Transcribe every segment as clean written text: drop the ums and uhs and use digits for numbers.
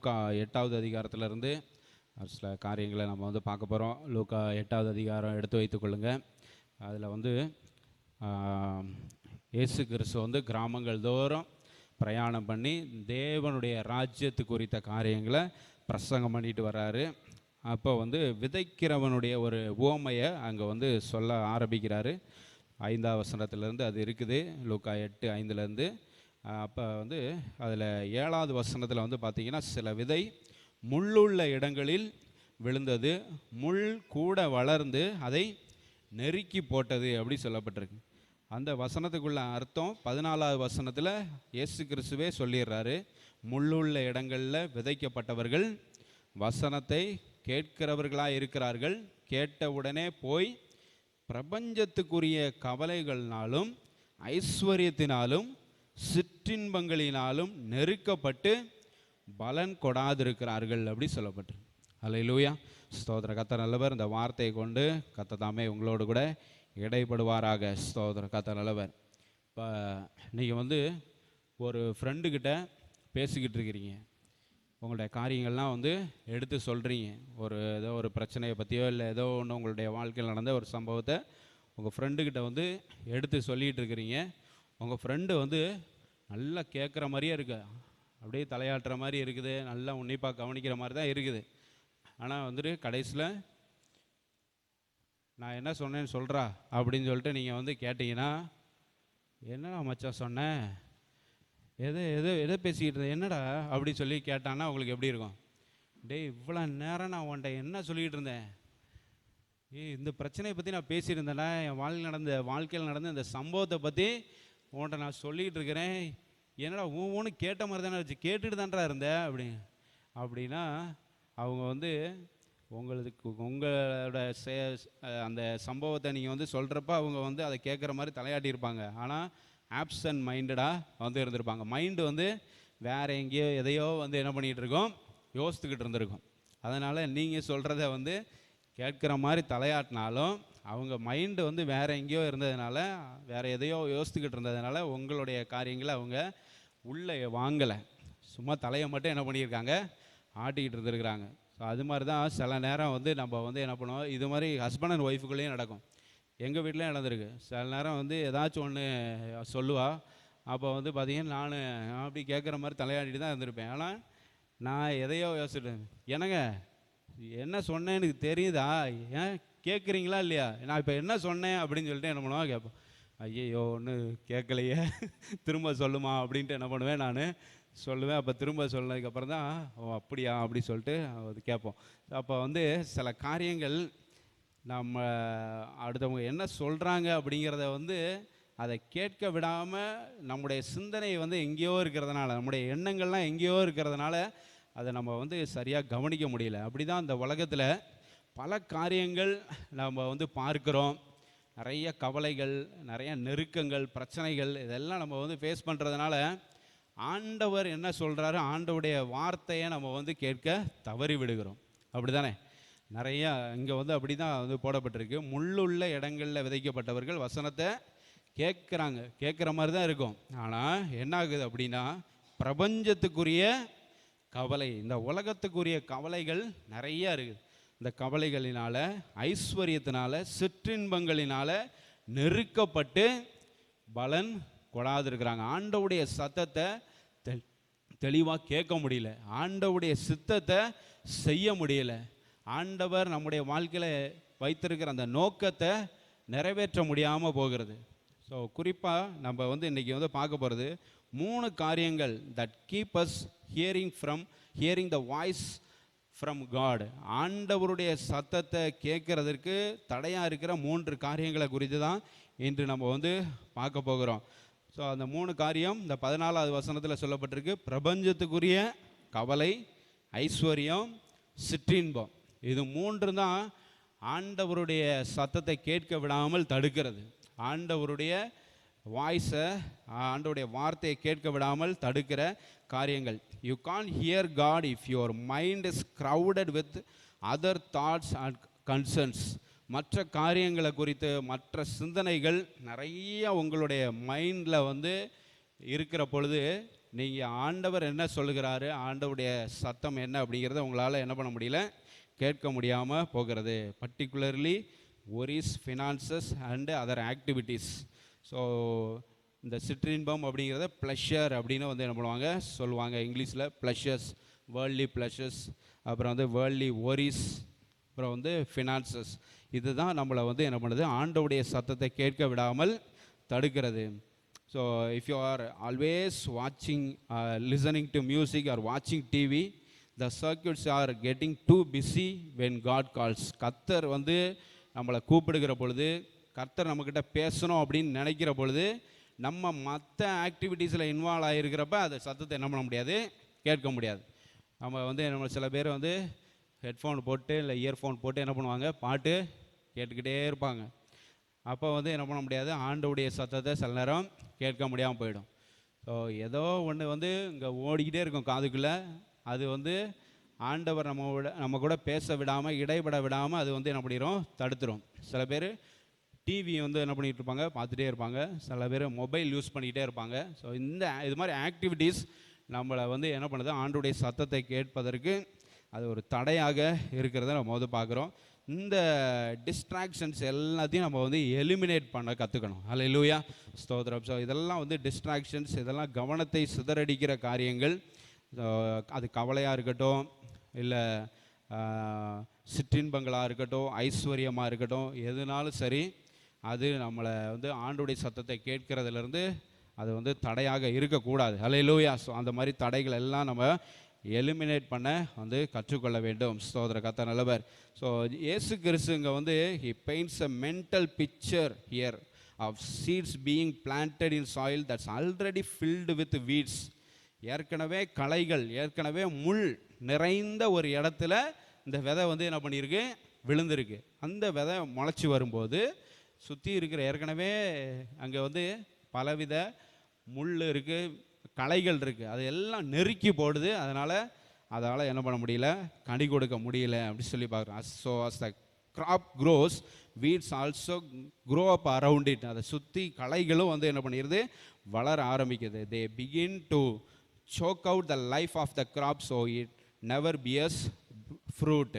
லூக்கா 8வது அதிகாரத்திலிருந்து சில காரியங்களை நம்ம வந்து பார்க்க போகிறோம். லூக்கா 8வது அதிகாரம் எடுத்து வைத்துக்கொள்ளுங்க. அதில் வந்து இயேசு கிறிஸ்து வந்து கிராமங்கள் தோறும் பிரயாணம் பண்ணி தேவனுடைய ராஜ்யத்து குறித்த காரியங்களை பிரசங்கம் பண்ணிட்டு வர்றாரு. அப்போ வந்து விதைக்கிறவனுடைய ஒரு உவமையை அங்கே வந்து சொல்ல ஆரம்பிக்கிறாரு. 5வது வசனத்திலேருந்து அது இருக்குது, லூக்கா 8:5. அப்போ வந்து அதில் 7வது வசனத்தில் வந்து பார்த்திங்கன்னா, சில விதை முள்ளுள்ள இடங்களில் விழுந்தது, முள் கூட வளர்ந்து அதை நெருக்கி போட்டது அப்படி சொல்லப்பட்டிருக்கு. அந்த வசனத்துக்குள்ள அர்த்தம் 14வது வசனத்தில் இயேசு கிறிஸ்துவே சொல்லிடுறாரு. முள்ளுள்ள இடங்களில் விதைக்கப்பட்டவர்கள் வசனத்தை கேட்கிறவர்களாக இருக்கிறார்கள். கேட்டவுடனே போய் பிரபஞ்சத்துக்குரிய கவலைகளினாலும் ஐஸ்வர்யத்தினாலும் சிற்றின்பங்களினாலும் நெருக்கப்பட்டு பலன் கொடாதிருக்கிறார்கள் அப்படி சொல்லப்பட்டு. அல்லேலூயா, ஸ்தோத்திர. கர்த்தர் நல்லவர். இந்த வார்த்தையை கொண்டு கர்த்தர் தாமே உங்களோடு கூட இடைப்படுவாராக. ஸ்தோத்திர. கர்த்தர் நல்லவர். இப்போ நீங்கள் வந்து ஒரு ஃப்ரெண்டுக்கிட்ட பேசிக்கிட்டு இருக்கிறீங்க, உங்களுடைய காரியங்கள்லாம் வந்து எடுத்து சொல்கிறீங்க. ஏதோ ஒரு பிரச்சனையை பற்றியோ இல்லை ஏதோ ஒன்று உங்களுடைய வாழ்க்கையில் நடந்த ஒரு சம்பவத்தை உங்கள் ஃப்ரெண்டுக்கிட்ட வந்து எடுத்து சொல்லிகிட்டு இருக்கிறீங்க. உங்கள் ஃப்ரெண்டு வந்து நல்லா கேட்குற மாதிரியே இருக்குது, அப்படியே தலையாட்டுற மாதிரி இருக்குது, நல்லா உன்னிப்பாக கவனிக்கிற மாதிரி தான் இருக்குது. ஆனால் வந்துட்டு கடைசியில் நான் என்ன சொன்னேன்னு சொல்கிறா அப்படின்னு சொல்லிட்டு நீங்கள் வந்து கேட்டிங்கன்னா, என்னடா மச்சான் சொன்னேன், எதை பேசிக்கிட்டு இருந்தேன் என்னடா அப்படி சொல்லி கேட்டான்னா உங்களுக்கு எப்படி இருக்கும்? டேய், இவ்வளோ நேரம் நான் உன்ட்ட என்ன சொல்லிக்கிட்டு இருந்தேன், இந்த பிரச்சனையை பற்றி நான் பேசியிருந்தேன்னா, என் வாழ்க்கையில் நடந்த இந்த சம்பவத்தை பற்றி உன்ட்ட நான் சொல்லிக்கிட்டு இருக்கிறேன், என்னடா ஒவ்வொன்று கேட்ட மாதிரி தானே வச்சு கேட்டுட்டு தான்டா இருந்தேன் அப்படின்னா அவங்க வந்து உங்களோட அந்த சம்பவத்தை நீங்கள் வந்து சொல்கிறப்ப அவங்க வந்து அதை கேட்குற மாதிரி தலையாட்டியிருப்பாங்க. ஆனால் ஆப்சன்ட் மைண்டடாக வந்து இருந்திருப்பாங்க. மைண்டு வந்து வேறு எங்கேயோ எதையோ வந்து என்ன பண்ணிகிட்டு இருக்கோம், யோசித்துக்கிட்டு இருந்திருக்கும். அதனால் நீங்கள் சொல்கிறத வந்து கேட்குற மாதிரி தலையாட்டினாலும் அவங்க மைண்டு வந்து வேறு எங்கேயோ இருந்ததுனால, வேறு எதையோ யோசித்துக்கிட்டு இருந்ததுனால உங்களுடைய காரியங்களை அவங்க உள்ளே வாங்கலை, சும்மா தலையை மட்டும் என்ன பண்ணியிருக்காங்க, ஆட்டிக்கிட்டு இருந்துருக்குறாங்க. ஸோ அது மாதிரி தான் சில நேரம் வந்து நம்ம வந்து என்ன பண்ணுவோம், இது மாதிரி ஹஸ்பண்ட் அண்ட் ஒய்ஃபுக்குள்ளேயும் நடக்கும். எங்கள் வீட்டிலையும் நடந்திருக்கு. சில நேரம் வந்து ஏதாச்சும் ஒன்று சொல்லுவா, அப்போ வந்து பார்த்திங்கன்னா நான் அப்படி கேட்குற மாதிரி தலையாடிட்டு தான் இருந்திருப்பேன். ஆனால் நான் எதையோ யோசிச்சுட்டேன், என்னங்க என்ன சொன்னேன்னு எனக்கு தெரியுதா, ஏன் கேட்குறீங்களா இல்லையா, நான் இப்போ என்ன சொன்னேன் அப்படின்னு சொல்லிட்டு என்ன பண்ணுவோம், கேட்போம். ஐயோ ஒன்று கேட்கலையே, திரும்ப சொல்லுமா அப்படின்ட்டு என்ன பண்ணுவேன், நான் சொல்லுவேன். அப்போ திரும்ப சொன்னதுக்கப்புறம் தான் ஓ அப்படியா அப்படி சொல்லிட்டு அது கேட்போம். அப்போ வந்து சில காரியங்கள் நம்ம அடுத்தவங்க என்ன சொல்கிறாங்க அப்படிங்கிறத வந்து அதை கேட்க விடாமல் நம்முடைய சிந்தனை வந்து எங்கேயோ இருக்கிறதுனால, நம்முடைய எண்ணங்கள்லாம் எங்கேயோ இருக்கிறதுனால அதை நம்ம வந்து சரியாக கவனிக்க முடியல. அப்படி தான் இந்த உலகத்தில் பல காரியங்கள் நம்ம வந்து பார்க்குறோம். நிறைய கவலைகள், நிறைய நெருக்கங்கள், பிரச்சனைகள் இதெல்லாம் நம்ம வந்து ஃபேஸ் பண்ணுறதுனால ஆண்டவர் என்ன சொல்கிறாரு, ஆண்டவருடைய வார்த்தையை நம்ம வந்து கேட்க தவறி விடுகிறோம். அப்படி தானே? நிறையா இங்கே வந்து அப்படி தான் வந்து போடப்பட்டிருக்கு. முள்ளுள்ள இடங்களில் விதைக்கப்பட்டவர்கள் வசனத்தை கேட்குறாங்க, கேட்குற மாதிரி தான் இருக்கும். ஆனால் என்ன ஆகுது அப்படின்னா, பிரபஞ்சத்துக்குரிய கவலை, இந்த உலகத்துக்குரிய கவலைகள் நிறையா இருக்குது. இந்த கவலைகளினால், ஐஸ்வர்யத்தினால, சிற்றின்பங்களினால நெருக்கப்பட்டு பலன் கொடாதிருக்கிறாங்க. ஆண்டவுடைய சத்தத்தை தெளிவாக கேட்க முடியல, ஆண்டவுடைய சித்தத்தை செய்ய முடியல, ஆண்டவர் நம்முடைய வாழ்க்கையில் வைத்திருக்கிற அந்த நோக்கத்தை நிறைவேற்ற முடியாமல் போகிறது. ஸோ குறிப்பாக நம்ம வந்து இன்றைக்கி வந்து பார்க்க போகிறது 3 காரியங்கள் that keep us hearing the voice from God. ஆண்டவருடைய சத்தத்தை கேட்குறதற்கு தடையாக இருக்கிற 3 காரியங்களை குறித்து தான் இன்று நம்ம வந்து பார்க்க போகிறோம். ஸோ அந்த 3 காரியம் இந்த 14வது வசனத்தில் சொல்லப்பட்டிருக்கு. பிரபஞ்சத்துக்குரிய கவலை, ஐஸ்வர்யம், சிற்றின்பம். இது 3 தான் ஆண்டவருடைய சத்தத்தை கேட்க விடாமல் தடுக்கிறது. ஆண்டவருடைய வாய்ஸை, ஆண்டவருடைய வார்த்தையை கேட்க விடாமல் தடுக்கிற காரியங்கள். You can hear God if your mind is crowded with other thoughts and concerns. மற்ற காரியங்களை குறித்து மற்ற சிந்தனைகள் நிறைய உங்களுடைய மைண்டில் வந்து இருக்கிற பொழுது நீங்கள் ஆண்டவர் என்ன சொல்லுகிறாரு, ஆண்டவருடைய சத்தம் என்ன அப்படிங்கிறத உங்களால் என்ன பண்ண முடியல, கேட்க முடியாமல் போகிறது. Particularly ஒரிஸ், finances and other activities. So இந்த சிற்றின்பம் அப்படிங்கிறத ப்ளஷர் அப்படின்னு வந்து என்ன பண்ணுவாங்க சொல்லுவாங்க இங்கிலீஷில். ப்ளஷர்ஸ், வேர்ல்ட்லி ப்ளஷர்ஸ், அப்புறம் வந்து வேர்ல்ட்லி ஒரிஸ், அப்புறம் வந்து ஃபினான்சஸ். இதுதான் நம்மளை வந்து என்ன பண்ணுது, ஆண்டவுடைய சத்தத்தை கேட்க விடாமல் தடுக்கிறது. So if you are always வாட்சிங், லிசனிங் டு மியூசிக் ஆர் வாட்சிங் TV, the circuits are getting two busy when God calls. கர்த்தர் வந்து நம்மளை கூப்பிடுகிற பொழுது, கர்த்தர் நம்மக்கிட்ட பேசணும் அப்படின்னு நினைக்கிற பொழுது, நம்ம மற்ற ஆக்டிவிட்டீஸில் இன்வால்வ் ஆகிருக்கிறப்ப அந்த சத்தத்தை என்ன பண்ண முடியாது, கேட்க முடியாது. நம்ம வந்து நம்ம சில பேர் வந்து ஹெட்ஃபோன் போட்டு இல்லை இயர்ஃபோன் போட்டு என்ன பண்ணுவாங்க, பாட்டு கேட்டுக்கிட்டே இருப்பாங்க. அப்போ வந்து என்ன பண்ண முடியாது, ஆண்டவுடைய சத்தத்தை சில நேரம் கேட்க முடியாமல் போயிடும். ஸோ ஏதோ ஒன்று வந்து இங்கே ஓடிக்கிட்டே இருக்கும் காதுக்குள்ளே, அது வந்து ஆண்டவர் நம்ம கூட பேச விடாமல், இடைப்பட விடாமல் அது வந்து என்ன பண்ணிடும், தடுத்துரும். சில பேர் டிவி வந்து என்ன பண்ணிகிட்டு இருப்பாங்க, பார்த்துட்டே இருப்பாங்க. சில பேர் மொபைல் யூஸ் பண்ணிக்கிட்டே இருப்பாங்க. ஸோ இது மாதிரி ஆக்டிவிட்டீஸ் நம்மளை வந்து என்ன பண்ணுது, ஆண்டவருடைய சத்தத்தை கேட்பதற்கு அது ஒரு தடையாக இருக்கிறத நம்ம வந்து பார்க்குறோம். இந்த டிஸ்ட்ராக்ஷன்ஸ் எல்லாத்தையும் நம்ம வந்து எலிமினேட் பண்ண கற்றுக்கணும். அல்லேலூயா, ஸ்தோத்திரம். ஸோ இதெல்லாம் வந்து டிஸ்ட்ராக்ஷன்ஸ், இதெல்லாம் கவனத்தை சிதறடிக்கிற காரியங்கள். அது கவலையாக இருக்கட்டும், இல்லை சிற்றின்பங்களாக இருக்கட்டும், ஐஸ்வர்யமாக இருக்கட்டும், எதுனாலும் சரி, அது நம்மளை வந்து ஆண்டவருடைய சத்தத்தை கேட்கறதுலேருந்து அது வந்து தடையாக இருக்கக்கூடாது. அல்லேலூயா. ஸோ அந்த மாதிரி தடைகள் எல்லாம் நம்ம எலிமினேட் பண்ண வந்து கற்றுக்கொள்ள வேண்டும். ஸ்தோத்திர, கர்த்தர் நல்லவர். ஸோ இயேசு கிறிஸ்துங்க வந்து he paints a mental picture here of seeds being planted in soil that's already filled with weeds. ஏற்கனவே களைகள், ஏற்கனவே முள் நிறைந்த ஒரு இடத்துல இந்த விதை வந்து என்ன பண்ணியிருக்கு, விழுந்திருக்கு. அந்த விதை முளைச்சி வரும்போது சுற்றி இருக்கிற ஏற்கனவே அங்கே வந்து பலவித முள் இருக்குது, களைகள் இருக்குது, அது எல்லாம் நெருக்கி போடுது. அதால் என்ன பண்ண முடியல, கனி கொடுக்க முடியல அப்படி சொல்லி பார்க்குறோம். So as the crop grows, weeds also grow up around it. அதை சுற்றி களைகளும் வந்து என்ன பண்ணிடுது, வளர ஆரம்பிக்குது. They begin to choke out the life of the crop so it never bears fruit.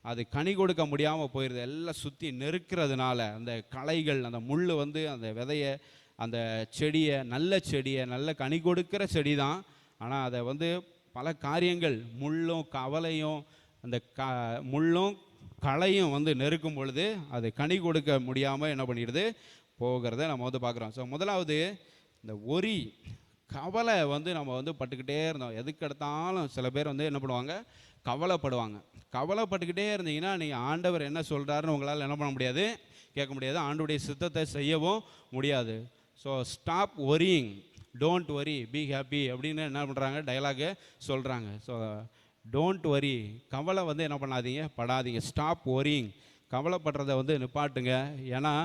அது கனி கொடுக்க முடியாமல் போயிடுது. எல்லாம் சுற்றி நெருக்கிறதுனால அந்த களைகள், அந்த முள் வந்து அந்த விதையை, அந்த செடியை, நல்ல கனி கொடுக்கிற செடி தான், ஆனால் அதை வந்து பல காரியங்கள், முள்ளும் கவலையும் அந்த முள்ளும் களையும் வந்து நெருக்கும் பொழுது அது கனி கொடுக்க முடியாமல் என்ன பண்ணிடுது போகிறத நம்ம வந்து பார்க்குறோம். ஸோ முதலாவது இந்த ஒரி, கவலை வந்து நம்ம வந்து பட்டுக்கிட்டே இருந்தோம். எதுக்கு எடுத்தாலும் சில பேர் வந்து என்ன பண்ணுவாங்க, கவலைப்படுவாங்க. கவலைப்பட்டுக்கிட்டே இருந்தீங்கன்னா நீங்கள் ஆண்டவர் என்ன சொல்கிறாருன்னு உங்களால் என்ன பண்ண முடியாது, கேட்க முடியாது. ஆண்டவருடைய சித்தத்தை செய்யவும் முடியாது. So stop worrying, don't worry, be happy அப்படின்னு என்ன பண்ணுறாங்க, டைலாகு சொல்கிறாங்க. ஸோ டோன்ட் ஒரி, கவலை வந்து என்ன பண்ணாதீங்க, படாதீங்க. ஸ்டாப் ஒரியிங், கவலைப்படுறதை வந்து நிப்பாட்டுங்க. ஏன்னா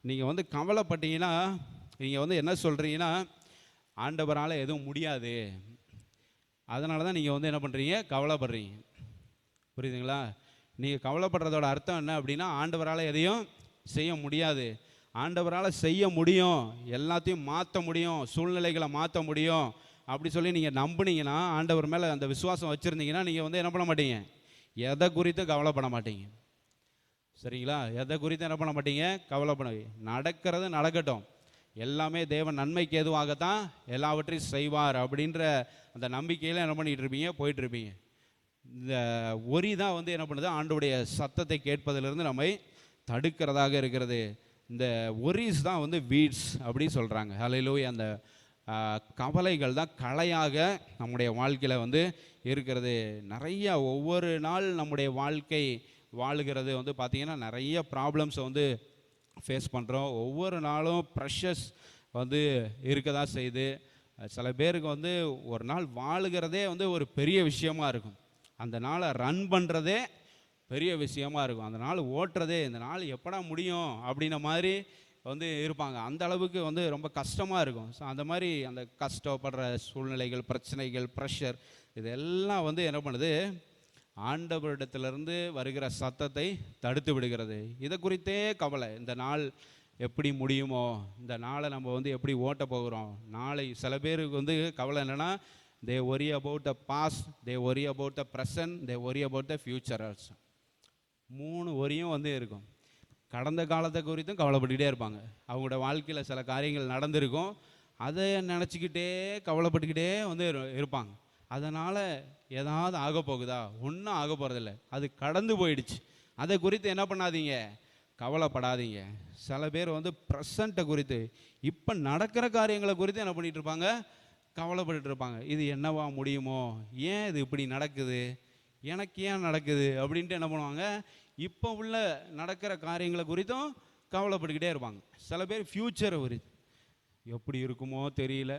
நீங்கள் வந்து கவலைப்பட்டீங்கன்னா நீங்கள் வந்து என்ன சொல்கிறீங்கன்னா, ஆண்டவரால் எதுவும் முடியாது, அதனால தான் நீங்கள் வந்து என்ன பண்ணுறீங்க, கவலைப்படுறீங்க. புரியுதுங்களா? நீங்கள் கவலைப்படுறதோட அர்த்தம் என்ன அப்படின்னா, ஆண்டவரால் எதையும் செய்ய முடியாது. ஆண்டவரால் செய்ய முடியும், எல்லாத்தையும் மாற்ற முடியும், சூழ்நிலைகளை மாற்ற முடியும் அப்படி சொல்லி நீங்கள் நம்புனீங்கன்னா, ஆண்டவர் மேலே அந்த விசுவாசம் வச்சுருந்தீங்கன்னா, நீங்கள் வந்து என்ன பண்ண மாட்டீங்க, எதை குறித்தும் கவலைப்பட மாட்டீங்க. சரிங்களா? எதை குறித்தும் என்ன பண்ண மாட்டீங்க, கவலைப்பட. நடக்கிறது நடக்கட்டும், எல்லாமே தேவன் நன்மைக்கு எதுவாகத்தான் எல்லாவற்றையும் செய்வார் அப்படின்ற அந்த நம்பிக்கையில் என்ன பண்ணிகிட்டு இருப்பீங்க, போயிட்டுருப்பீங்க. இந்த ஒரி தான் வந்து என்ன பண்ணுது, ஆண்டவருடைய சத்தத்தை கேட்பதிலிருந்து நம்மை தடுக்கிறதாக இருக்கிறது. இந்த ஒரிஸ் தான் வந்து வீட்ஸ் அப்படி சொல்கிறாங்க. ஹல்லேலூயா. அந்த கவலைகள் தான் களையாக நம்முடைய வாழ்க்கையில் வந்து இருக்கிறது. நிறையா ஒவ்வொரு நாள் நம்முடைய வாழ்க்கை வாழுகிறது வந்து பார்த்திங்கன்னா நிறைய ப்ராப்ளம்ஸை வந்து ஃபேஸ் பண்ணுறோம். ஒவ்வொரு நாளும் ப்ரெஷர்ஸ் வந்து இருக்க தான் செய்யுது. சில பேருக்கு வந்து ஒரு நாள் வாழுகிறதே வந்து ஒரு பெரிய விஷயமா இருக்கும். அந்த நாளை ரன் பண்ணுறதே பெரிய விஷயமா இருக்கும். அந்த நாள் ஓட்டுறதே, இந்த நாள் எப்படா முடியும் அப்படின்ன மாதிரி வந்து இருப்பாங்க. அந்த அளவுக்கு வந்து ரொம்ப கஷ்டமாக இருக்கும். ஸோ அந்த மாதிரி அந்த கஷ்டப்படுற சூழ்நிலைகள், பிரச்சனைகள், ப்ரெஷர், இதெல்லாம் வந்து என்ன பண்ணுது, ஆண்டவரிடத்திலிருந்து வருகிற சத்தத்தை தடுத்து விடுகிறது. இதை குறித்தே கவலை, இந்த நாள் எப்படி முடியுமோ, இந்த நாளை நம்ம வந்து எப்படி ஓட்ட போகிறோம், நாளை சில பேருக்கு வந்து கவலை என்னென்னா, they worry about the past, they worry about the present, they worry about the future also. 3 ஒரியும் வந்து இருக்கும். கடந்த காலத்தை குறித்தும் கவலைப்பட்டுக்கிட்டே இருப்பாங்க. அவங்களோட வாழ்க்கையில் சில காரியங்கள் நடந்திருக்கும், அதை நினச்சிக்கிட்டே கவலைப்பட்டுக்கிட்டே வந்து இருப்பாங்க. அதனால் ஏதாவது ஆக போகுதா? ஒன்றும் ஆக போகிறதில்ல, அது கடந்து போயிடுச்சு. அதை குறித்து என்ன பண்ணாதீங்க, கவலைப்படாதீங்க. சில பேர் வந்து ப்ரெசண்ட்டை குறித்து, இப்போ நடக்கிற காரியங்களை குறித்து என்ன பண்ணிகிட்டு இருப்பாங்க, கவலைப்பட்டு இருப்பாங்க. இது என்னவா முடியுமோ, ஏன் இது இப்படி நடக்குது, எனக்கு ஏன் நடக்குது அப்படின்ட்டு என்ன பண்ணுவாங்க, இப்போ உள்ள நடக்கிற காரியங்களை குறித்தும் கவலைப்பட்டுக்கிட்டே இருப்பாங்க. சில பேர் ஃப்யூச்சரை குறித்து எப்படி இருக்குமோ தெரியல,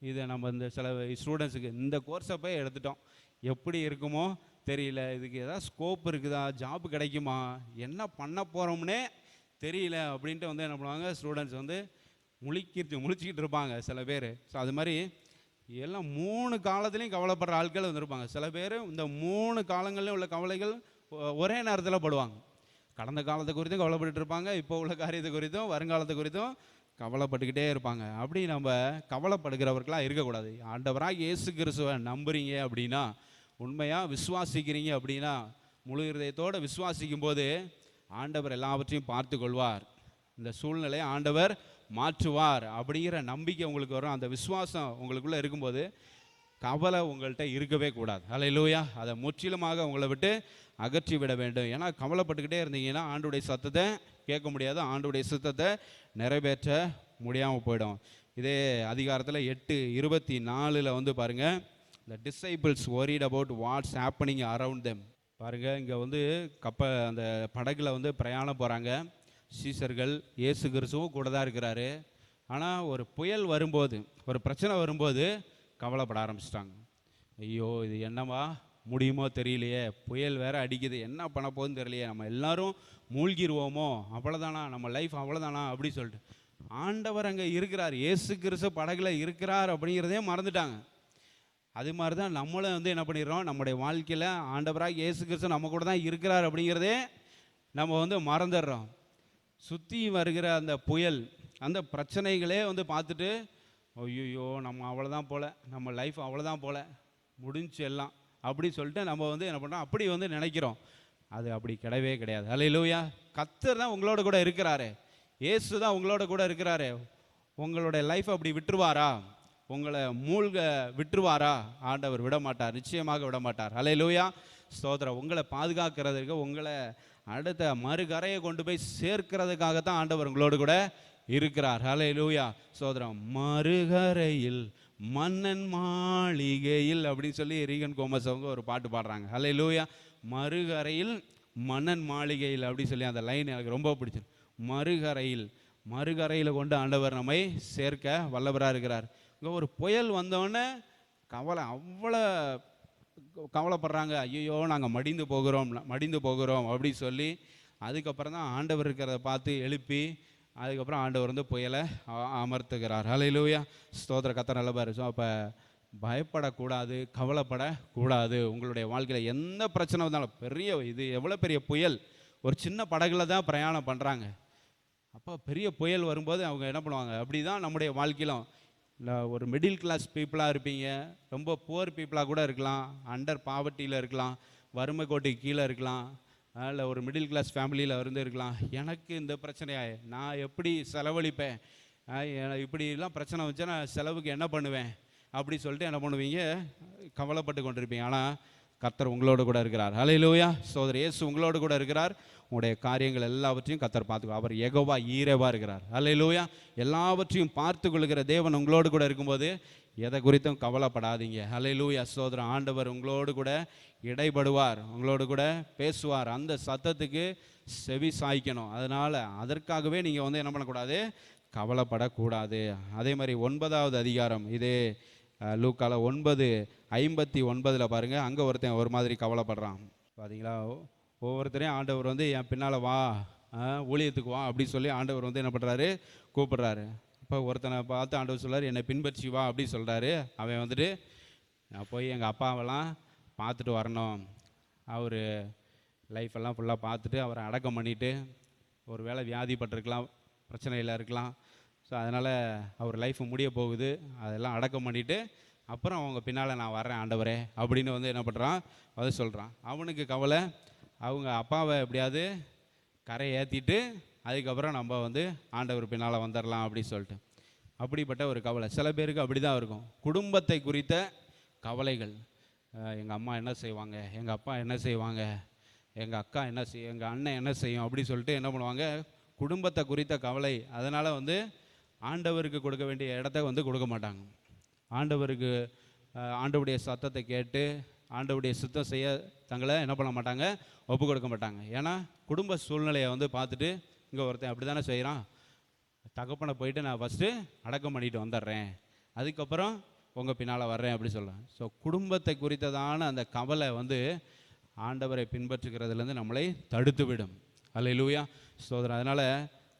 இதை நம்ம இந்த சில ஸ்டூடெண்ட்ஸுக்கு இந்த கோர்ஸை போய் எடுத்துட்டோம், எப்படி இருக்குமோ தெரியல, இதுக்கு ஏதாவது ஸ்கோப் இருக்குதா, ஜாப் கிடைக்குமா, என்ன பண்ண போகிறோம்னே தெரியல அப்படின்ட்டு வந்து என்ன பண்ணுவாங்க, ஸ்டூடெண்ட்ஸ் வந்து முழிச்சிக்கிட்டு இருப்பாங்க சில பேர். ஸோ அது மாதிரி எல்லாம் 3 காலத்துலேயும் கவலைப்படுற ஆட்கள் வந்துருப்பாங்க. சில பேர் இந்த 3 காலங்கள்லையும் உள்ள கவலைகள் ஒரே நேரத்தில் படுவாங்க. கடந்த காலத்தை குறித்தும் கவலைப்பட்டு இருப்பாங்க, இப்போ உள்ள காரியத்தை குறித்தும் வருங்காலத்தை குறித்தும் கவலைப்பட்டுக்கிட்டே இருப்பாங்க. அப்படி நம்ம கவலைப்படுகிறவர்களாக இருக்கக்கூடாது. ஆண்டவராக இயேசு கிறிஸ்துவை நம்புறீங்க அப்படின்னா, உண்மையாக விசுவாசிக்கிறீங்க அப்படின்னா, முழு இருதயத்தோடு விசுவாசிக்கும் போது ஆண்டவர் எல்லாவற்றையும் பார்த்து கொள்வார். இந்த சூழ்நிலையை ஆண்டவர் மாற்றுவார் அப்படிங்கிற நம்பிக்கை உங்களுக்கு வரும். அந்த விசுவாசம் உங்களுக்குள்ளே இருக்கும்போது கவலை உங்கள்கிட்ட இருக்கவே கூடாது. அல்லேலூயா. அதை முற்றிலுமாக உங்களை விட்டு அகற்றி விட வேண்டும். ஏன்னா கவலைப்பட்டுக்கிட்டே இருந்தீங்கன்னா ஆண்டுடைய சத்தத்தை கேட்க முடியாது, ஆண்டுடைய சித்தத்தை நிறைவேற்ற முடியாமல் போயிடும். இதே அதிகாரத்தில் 8:24 வந்து பாருங்கள், the disciples worried about what's happening around them. பாருங்கள், இங்கே வந்து அந்த படகுல வந்து பிரயாணம் போகிறாங்க. சீசர்கள், இயேசு கிறிஸ்துவும் கூட தான் இருக்கிறாரு. ஆனால் ஒரு புயல் வரும்போது, ஒரு பிரச்சனை வரும்போது கவலைப்பட ஆரம்பிச்சிட்டாங்க. ஐயோ, இது என்னவா முடியுமோ தெரியலையே, புயல் வேற அடிக்குது, என்ன பண்ண போகுதுன்னு தெரியலையே, நம்ம எல்லாரும் மூழ்கிடுவோமோ, அவ்வளோதானா, நம்ம லைஃப் அவ்வளோதானா அப்படி சொல்லிட்டு ஆண்டவர் அங்கே இருக்கிறார், இயேசு கிறிஸ்து படகுல இருக்கிறார் அப்படிங்கிறதே மறந்துட்டாங்க. அது மாதிரி தான் நம்மளும் வந்து என்ன பண்ணிடுறோம், நம்முடைய வாழ்க்கையில் ஆண்டவராக இயேசு கிறிஸ்து நம்ம கூட தான் இருக்கிறார் அப்படிங்கிறதே நம்ம வந்து மறந்துடுறோம். சுற்றி வருகிற அந்த புயல், அந்த பிரச்சனைகளே வந்து பார்த்துட்டு ஐயோ நம்ம அவ்வளோதான் போல், நம்ம லைஃப் அவ்வளோதான் போல், முடிஞ்சு எல்லாம் அப்படி சொல்லிட்டு நம்ம வந்து என்ன பண்ணுறோம், அப்படி வந்து நினைக்கிறோம். அது அப்படி கிடையவே கிடையாது. அல்லேலூயா. கர்த்தர் தான் உங்களோட கூட இருக்கிறாரு, இயேசு தான் உங்களோட கூட இருக்கிறாரு. உங்களுடைய லைஃப் அப்படி விட்டுருவாரா, உங்களை மூழ்க விட்டுருவாரா? ஆண்டவர் விட மாட்டார், நிச்சயமாக விட மாட்டார். அல்லேலூயா. ஸ்தோத்திரம். உங்களை பாதுகாக்கிறதுக்கு, உங்களை அடுத்த மறுகரையை கொண்டு போய் சேர்க்கிறதுக்காகத்தான் ஆண்டவர் உங்களோடு கூட இருக்கிறார். அல்லேலூயா. ஸ்தோத்திரம். மறுகரையில் மன்னன் மாளிகையில் அப்படின்னு சொல்லி ரீகன் கோமஸ் அவங்க ஒரு பாட்டு பாடுறாங்க. அல்லேலூயா. மறுகரையில் மன்னன் மாளிகையில் அப்படி சொல்லி அந்த லைன் எனக்கு ரொம்ப பிடிச்சிருக்கு. மறுகரையில் கொண்டு ஆண்டவர் நம்மை சேர்க்க வல்லவராக இருக்கிறார். இங்கே ஒரு புயல் வந்தோடனே அவ்வளோ கவலைப்படுறாங்க. ஐயோ நாங்கள் மடிந்து போகிறோம் அப்படி சொல்லி அதுக்கப்புறம் தான் ஆண்டவர் இருக்கிறத பார்த்து எழுப்பி அதுக்கப்புறம் ஆண்டவர் வந்து புயலை அமர்த்துகிறார். அல்லேலூயா. ஸ்தோத்திர. கர்த்தர் நல்லவர். ஸோ அப்போ பயப்படக்கூடாது, கவலைப்படக்கூடாது. உங்களுடைய வாழ்க்கையில் எந்த பிரச்சனை வந்தாலும், இது எவ்வளோ பெரிய புயல், ஒரு சின்ன படகுல தான் பிரயாணம் பண்ணுறாங்க. அப்போ பெரிய புயல் வரும்போது அவங்க என்ன பண்ணுவாங்க, அப்படி தான் நம்முடைய வாழ்க்கையிலும் இல்லை, ஒரு மிடில் கிளாஸ் பீப்புளாக இருப்பீங்க, ரொம்ப புவர் பீப்புளாக கூட இருக்கலாம், அண்டர் பாவர்ட்டியில் இருக்கலாம், வறுமை கோட்டுக்கு கீழே இருக்கலாம், இல்லை ஒரு மிடில் கிளாஸ் ஃபேமிலியில் இருக்கலாம். எனக்கு இந்த பிரச்சனையாக நான் எப்படி செலவழிப்பேன், இப்படிலாம் பிரச்சனை வச்சா நான் செலவுக்கு என்ன பண்ணுவேன் அப்படி சொல்லிட்டு என்ன பண்ணுவீங்க, கவலைப்பட்டு கொண்டிருப்பீங்க. ஆனால் கர்த்தர் உங்களோடு கூட இருக்கிறார். அல்லேலூயா. சகோதரர் இயேசு உங்களோடு கூட இருக்கிறார். உங்களுடைய காரியங்கள் எல்லாவற்றையும் கர்த்தர் பார்த்துக்கோ. அவர் யெகோவா ஈரேவா இருக்கிறார். அல்லேலூயா. எல்லாவற்றையும் பார்த்து கொள்கிற தேவன் உங்களோடு கூட இருக்கும்போது எதை குறித்தும் கவலைப்படாதீங்க. அல்லேலூயா. சகோதரர் ஆண்டவர் உங்களோடு கூட இடைப்படுவார், உங்களோடு கூட பேசுவார். அந்த சத்தத்துக்கு செவி சாய்க்கணும். அதனால் அதற்காகவே நீங்கள் வந்து என்ன பண்ணக்கூடாது, கவலைப்படக்கூடாது. அதே மாதிரி 9வது அதிகாரம் இதே லூக்கால 9:59 பாருங்கள். அங்கே ஒருத்தன் ஒரு மாதிரி கவலைப்படுறான். பார்த்தீங்களா, ஒவ்வொருத்தரையும் ஆண்டவர் வந்து என் பின்னால் வா, ஊழியத்துக்கு வா அப்படி சொல்லி ஆண்டவர் வந்து என்ன பண்ணுறாரு, கூப்பிடுறாரு. இப்போ ஒருத்தனை பார்த்து ஆண்டவர் சொல்கிறார், என்னை பின்பற்றி வா அப்படி சொல்கிறாரு. அவன் வந்துட்டு நான் போய் எங்கள் அப்பாவெல்லாம் பார்த்துட்டு வரணும், அவர் லைஃப்பெல்லாம் ஃபுல்லாக பார்த்துட்டு அவரை அடக்கம் பண்ணிவிட்டு, ஒரு வேளை வியாதிப்பட்டிருக்கலாம், பிரச்சனையில் இருக்கலாம். ஸோ அதனால் அவர் லைஃப் முடிய போகுது, அதெல்லாம் அடக்கம் பண்ணிவிட்டு அப்புறம் அவங்க பின்னால் நான் வர்றேன் ஆண்டவரே அப்படின்னு வந்து என்ன பண்ணுறான், அது சொல்கிறான். அவனுக்கு கவலை, அவங்க அப்பாவை எப்படியாவது கரை ஏற்றிட்டு அதுக்கப்புறம் நம்ம வந்து ஆண்டவர் பின்னால் வந்துடலாம் அப்படின்னு சொல்லிட்டு. அப்படிப்பட்ட ஒரு கவலை சில பேருக்கு அப்படி தான் இருக்கும். குடும்பத்தை குறித்த கவலைகள், எங்கள் அம்மா என்ன செய்வாங்க, எங்கள் அப்பா என்ன செய்வாங்க, எங்கள் அக்கா என்ன செய்யும், எங்கள் அண்ணன் என்ன செய்யும் அப்படி சொல்லிட்டு என்ன பண்ணுவாங்க, குடும்பத்தை குறித்த கவலை. அதனால் வந்து ஆண்டவருக்கு கொடுக்க வேண்டிய இடத்த வந்து கொடுக்க மாட்டாங்க. ஆண்டவருக்கு ஆண்டவருடைய சத்தத்தை கேட்டு ஆண்டவருடைய சுத்தம் செய்ய தங்களை என்ன பண்ண மாட்டாங்க, ஒப்பு கொடுக்க மாட்டாங்க. ஏன்னா குடும்ப சூழ்நிலையை வந்து பார்த்துட்டு, இங்கே ஒருத்தன் அப்படி தானே செய்கிறான், தகப்பனை போயிட்டு நான் ஃபஸ்ட்டு அடக்கம் பண்ணிட்டு வந்துடுறேன், அதுக்கப்புறம் உங்கள் பின்னால் வர்றேன் அப்படி சொல்கிறேன். ஸோ குடும்பத்தை குறித்ததான அந்த கவலை வந்து ஆண்டவரை பின்பற்றுகிறதுலேருந்து நம்மளை தடுத்து விடும். அல்லேலூயா, சோதரன். அதனால்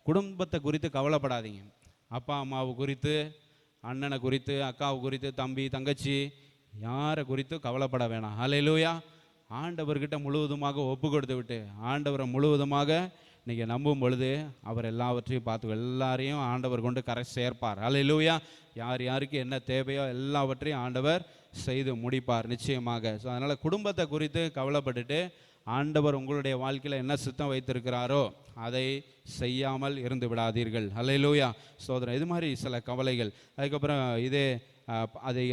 குடும்பத்தை குறித்து கவலைப்படாதீங்க. அப்பா அம்மாவை குறித்து, அண்ணனை குறித்து, அக்காவை குறித்து, தம்பி தங்கச்சி யாரை குறித்து கவலைப்பட வேணாம். அல்லேலூயா. ஆண்டவர்கிட்ட முழுவதுமாக ஒப்பு கொடுத்து விட்டு ஆண்டவரை முழுவதுமாக நீங்கள் நம்பும் பொழுது அவர் எல்லாவற்றையும் பார்த்து எல்லாரையும் ஆண்டவர் கொண்டு கரை சேர்ப்பார். அல்லேலூயா. யார் யாருக்கு என்ன தேவையோ எல்லாவற்றையும் ஆண்டவர் செய்து முடிப்பார் நிச்சயமாக. ஸோ அதனால் குடும்பத்தை குறித்து கவலைப்பட்டுட்டு ஆண்டவர் உங்களுடைய வாழ்க்கையில் என்ன சித்தம் வைத்திருக்கிறாரோ அதை செய்யாமல் இருந்து விடாதீர்கள். அல்லேலூயா, சோதரன். இது மாதிரி சில கவலைகள். அதுக்கப்புறம் இதே அதை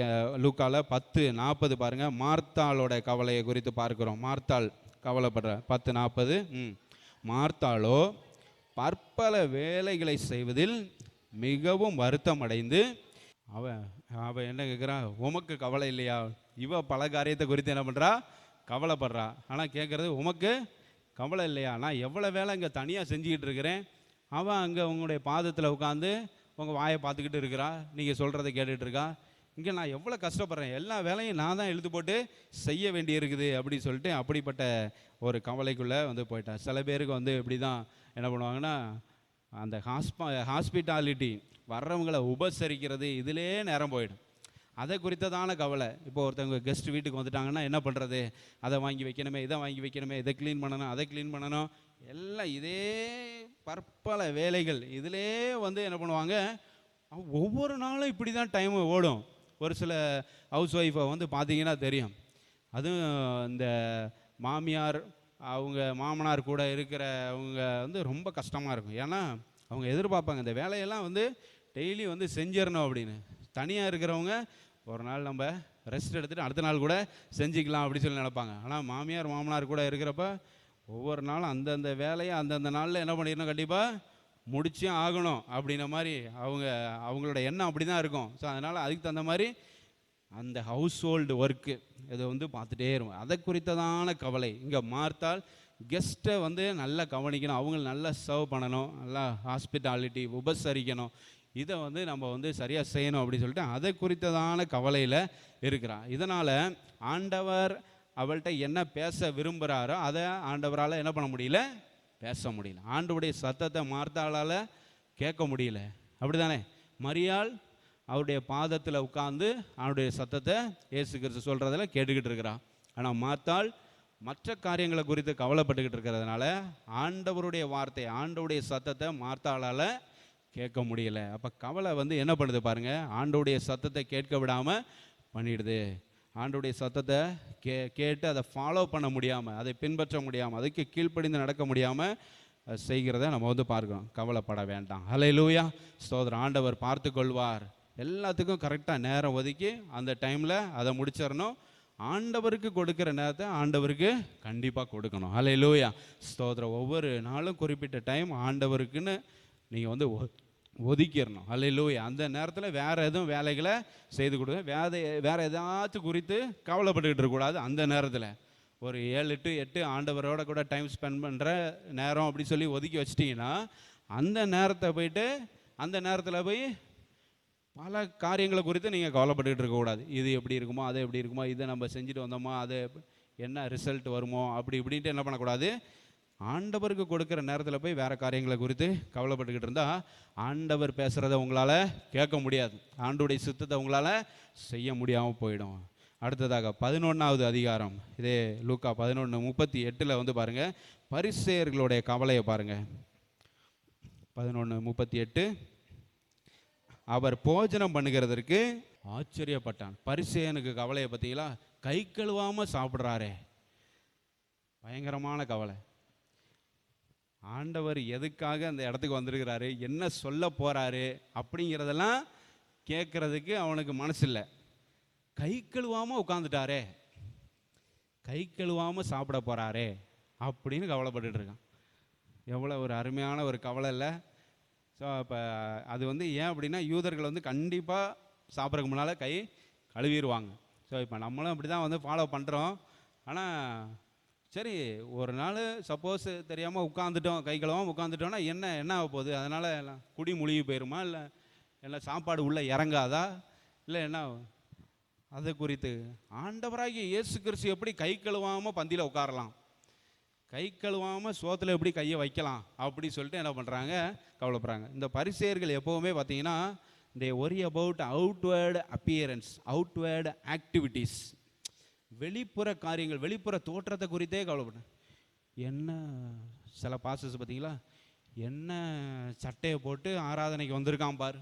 லூக்கால 10:40 பாருங்கள், மார்த்தாளோட கவலையை குறித்து பார்க்கிறோம். மார்த்தாள் கவலைப்படுற 10:40. மார்த்தாளோ பற்பல வேலைகளை செய்வதில் மிகவும் வருத்தம் அடைந்து அவன் என்ன கேட்குறா, உமக்கு கவலை இல்லையா? இவ பல காரியத்தை குறித்து என்ன பண்ணுறா, கவலைப்படுறா. ஆனால் கேட்குறது, உமக்கு கவலை இல்லையா? நான் எவ்வளோ வேலை இங்கே தனியாக செஞ்சுக்கிட்டு இருக்கிறேன், அவன் அங்கே உங்களுடைய பாதத்தில் உட்காந்து உங்கள் வாயை பார்த்துக்கிட்டு இருக்கிறா, நீங்கள் சொல்கிறத கேட்டுட்டு இருக்கா. இங்கே நான் எவ்வளோ கஷ்டப்படுறேன், எல்லா வேலையும் நான் தான் இழுத்து போட்டு செய்ய வேண்டி இருக்குது அப்படின்னு சொல்லிட்டு அப்படிப்பட்ட ஒரு கவலைக்குள்ளே வந்து போயிட்டேன். சில பேருக்கு வந்து இப்படி தான் என்ன பண்ணுவாங்கன்னா, அந்த ஹாஸ்பிட்டாலிட்டி வர்றவங்களை உபசரிக்கிறது இதிலே நேரம் போயிடும். அதை குறித்ததான கவலை. இப்போ ஒருத்தவங்க கெஸ்ட் வீட்டுக்கு வந்துட்டாங்கன்னா என்ன பண்ணுறது, அதை வாங்கி வைக்கணுமே, இதை வாங்கி வைக்கணுமே, இதை க்ளீன் பண்ணணும், அதை க்ளீன் பண்ணணும், எல்லாம் இதே பற்பல வேலைகள் இதிலே வந்து என்ன பண்ணுவாங்க, ஒவ்வொரு நாளும் இப்படி தான் டைம் ஓடும். ஒரு சில ஹவுஸ் ஒய்ஃபை வந்து பார்த்தீங்கன்னா தெரியும். அதுவும் இந்த மாமியார் அவங்க மாமனார் கூட இருக்கிறவங்க வந்து ரொம்ப கஷ்டமாக இருக்கும். ஏன்னா அவங்க எதிர்பார்ப்பாங்க இந்த வேலையெல்லாம் வந்து டெய்லி வந்து செஞ்சிடணும் அப்படின்னு. தனியாக இருக்கிறவங்க ஒரு நாள் நம்ம ரெஸ்ட் எடுத்துகிட்டு அடுத்த நாள் கூட செஞ்சுக்கலாம் அப்படின்னு சொல்லி நினைப்பாங்க. ஆனால் மாமியார் மாமனார் கூட இருக்கிறப்ப ஒவ்வொரு நாளும் அந்தந்த வேலையை அந்தந்த நாளில் என்ன பண்ணிடணும், கண்டிப்பாக முடிச்சே ஆகணும் அப்படின்ன மாதிரி அவங்களோட எண்ணம் அப்படி தான் இருக்கும். ஸோ அதனால் அதுக்கு தகுந்த மாதிரி அந்த ஹவுஸ் ஹோல்டு ஒர்க்கு இதை வந்து பார்த்துட்டே இருக்கும். அதை குறித்ததான கவலை. இங்கே மார்த்தாள் கெஸ்ட்டை வந்து நல்லா கவனிக்கணும், அவங்கள நல்லா சர்வ் பண்ணணும், நல்லா ஹாஸ்பிட்டாலிட்டி உபசரிக்கணும், இதை வந்து நம்ம வந்து சரியாக செய்யணும் அப்படின்னு சொல்லிட்டு அதை குறித்ததான கவலையில் இருக்கிறான். இதனால் ஆண்டவர் அவள்கிட்ட என்ன பேச விரும்புகிறாரோ அதை ஆண்டவரால் என்ன பண்ண முடியல, பேச முடியல. ஆண்டவருடைய சத்தத்தை மார்த்தாளால் கேட்க முடியல. அப்படி தானே? மரியாள் அவருடைய பாதத்தில் உட்கார்ந்து அவருடைய சத்தத்தை இயேசு கிறிஸ்து சொல்கிறதில் கேட்டுக்கிட்டு இருக்கிறான். ஆனால் மார்த்தாள் மற்ற காரியங்களை குறித்து கவலைப்பட்டுக்கிட்டு இருக்கிறதுனால ஆண்டவருடைய வார்த்தை ஆண்டவருடைய சத்தத்தை மார்த்தாளால் கேட்க முடியல. அப்போ கவலை வந்து என்ன பண்ணுது பாருங்கள், ஆண்டவருடைய சத்தத்தை கேட்க விடாமல் பண்ணிடுது. ஆண்டவருடைய சத்தத்தை கேட்டு அதை ஃபாலோ பண்ண முடியாமல், அதை பின்பற்ற முடியாமல், அதுக்கு கீழ்ப்படிந்து நடக்க முடியாமல் செய்கிறத நம்ம வந்து பார்க்கிறோம். கவலைப்பட வேண்டாம். ஹல்லேலூயா, ஸ்தோத்திரம். ஆண்டவர் பார்த்து கொள்வார். எல்லாத்துக்கும் கரெக்டாக நேரம் ஒதுக்கி அந்த டைமில் அதை முடிச்சிடணும். ஆண்டவருக்கு கொடுக்குற நேரத்தை ஆண்டவருக்கு கண்டிப்பாக கொடுக்கணும். ஹல்லேலூயா, ஸ்தோத்திரம். ஒவ்வொரு நாளும் குறிப்பிட்ட டைம் ஆண்டவருக்குன்னு நீங்கள் வந்து ஒதுக்கிடணும். ஹல்லேலூயா. அந்த நேரத்தில் வேறு எதுவும் வேலைகளை செய்து கொடுங்க. வேறு ஏதாச்சும் குறித்து கவலைப்பட்டுக்கிட்டு இருக்கக்கூடாது. அந்த நேரத்தில் ஒரு 7 to 8 ஆண்டவரோட கூட டைம் ஸ்பெண்ட் பண்ணுற நேரம் அப்படி சொல்லி ஒதுக்கி வச்சிட்டிங்கன்னா அந்த நேரத்தை போயிட்டு அந்த நேரத்தில் போய் பல காரியங்களை குறித்து நீங்கள் கவலைப்பட்டுக்கிட்டு இருக்கக்கூடாது. இது எப்படி இருக்குமோ, அது எப்படி இருக்குமோ, இதை நம்ம செஞ்சுட்டு வந்தோமோ, அது என்ன ரிசல்ட் வருமோ, அப்படி இப்படின்ட்டு என்ன பண்ணக்கூடாது. ஆண்டவருக்கு கொடுக்குற நேரத்தில் போய் வேறு காரியங்களை குறித்து கவலைப்பட்டுக்கிட்டு இருந்தால் ஆண்டவர் பேசுகிறத உங்களால் கேட்க முடியாது, ஆண்டவருடைய சித்தத்தை உங்களால் செய்ய முடியாமல் போயிடும். அடுத்ததாக 11வது அதிகாரம், இதே லூக்கா 11:38 வந்து பாருங்கள், பரிசேயர்களுடைய கவலையை பாருங்கள். 11:38. அவர் போஜனம் பண்ணுகிறதற்கு ஆச்சரியப்பட்டான். பரிசேயனுக்கு கவலையை பற்றிங்களா, கை கழுவாம சாப்பிட்றாரே, பயங்கரமான கவலை. ஆண்டவர் எதுக்காக அந்த இடத்துக்கு வந்திருக்கிறாரு, என்ன சொல்ல போறாரு அப்படிங்கிறதெல்லாம் கேட்கறதுக்கு அவனுக்கு மனசு இல்லை. கை கழுவாம உட்காந்துட்டாரே, கை கழுவாம சாப்பிட போறாரே அப்படின்னு கவலைப்பட்டுட்டு இருக்கான். எவ்வளோ ஒரு அருமையான ஒரு கவலை இல்லை? ஸோ இப்போ அது வந்து ஏன் அப்படின்னா, யூதர்கள் வந்து கண்டிப்பாக சாப்பிட்றதுக்கு முன்னால் கை கழுவிடுவாங்க. ஸோ இப்போ நம்மளும் அப்படி தான் வந்து ஃபாலோ பண்ணுறோம். ஆனால் சரி, ஒரு நாள் சப்போஸ் தெரியாமல் உட்காந்துட்டோம், கை கழுவாமல் உட்காந்துட்டோன்னா என்ன ஆக போகுது? அதனால் குடி முழுகி போயிடுமா, இல்லை சாப்பாடு உள்ளே இறங்காதா, இல்லை என்ன? அது குறித்து ஆண்டவராகிய இயேசு கிறிஸ்து எப்படி கை கழுவாமல் பந்தியில் உட்காரலாம், கை கழுவாமல் சோத்தில் எப்படி கையை வைக்கலாம் அப்படி சொல்லிட்டு என்ன பண்ணுறாங்க, கவலைப்படுறாங்க. இந்த பரிசேயர்கள் எப்போவுமே பார்த்தீங்கன்னா, they worry about outward appearance, outward activities, வெளிப்புற காரியங்கள், வெளிப்புற தோற்றத்தை குறித்தே கவலைப்பட்டேன். என்ன சில பாசஸ் பார்த்தீங்களா, என்ன சட்டையை போட்டு ஆராதனைக்கு வந்திருக்கான் பார்,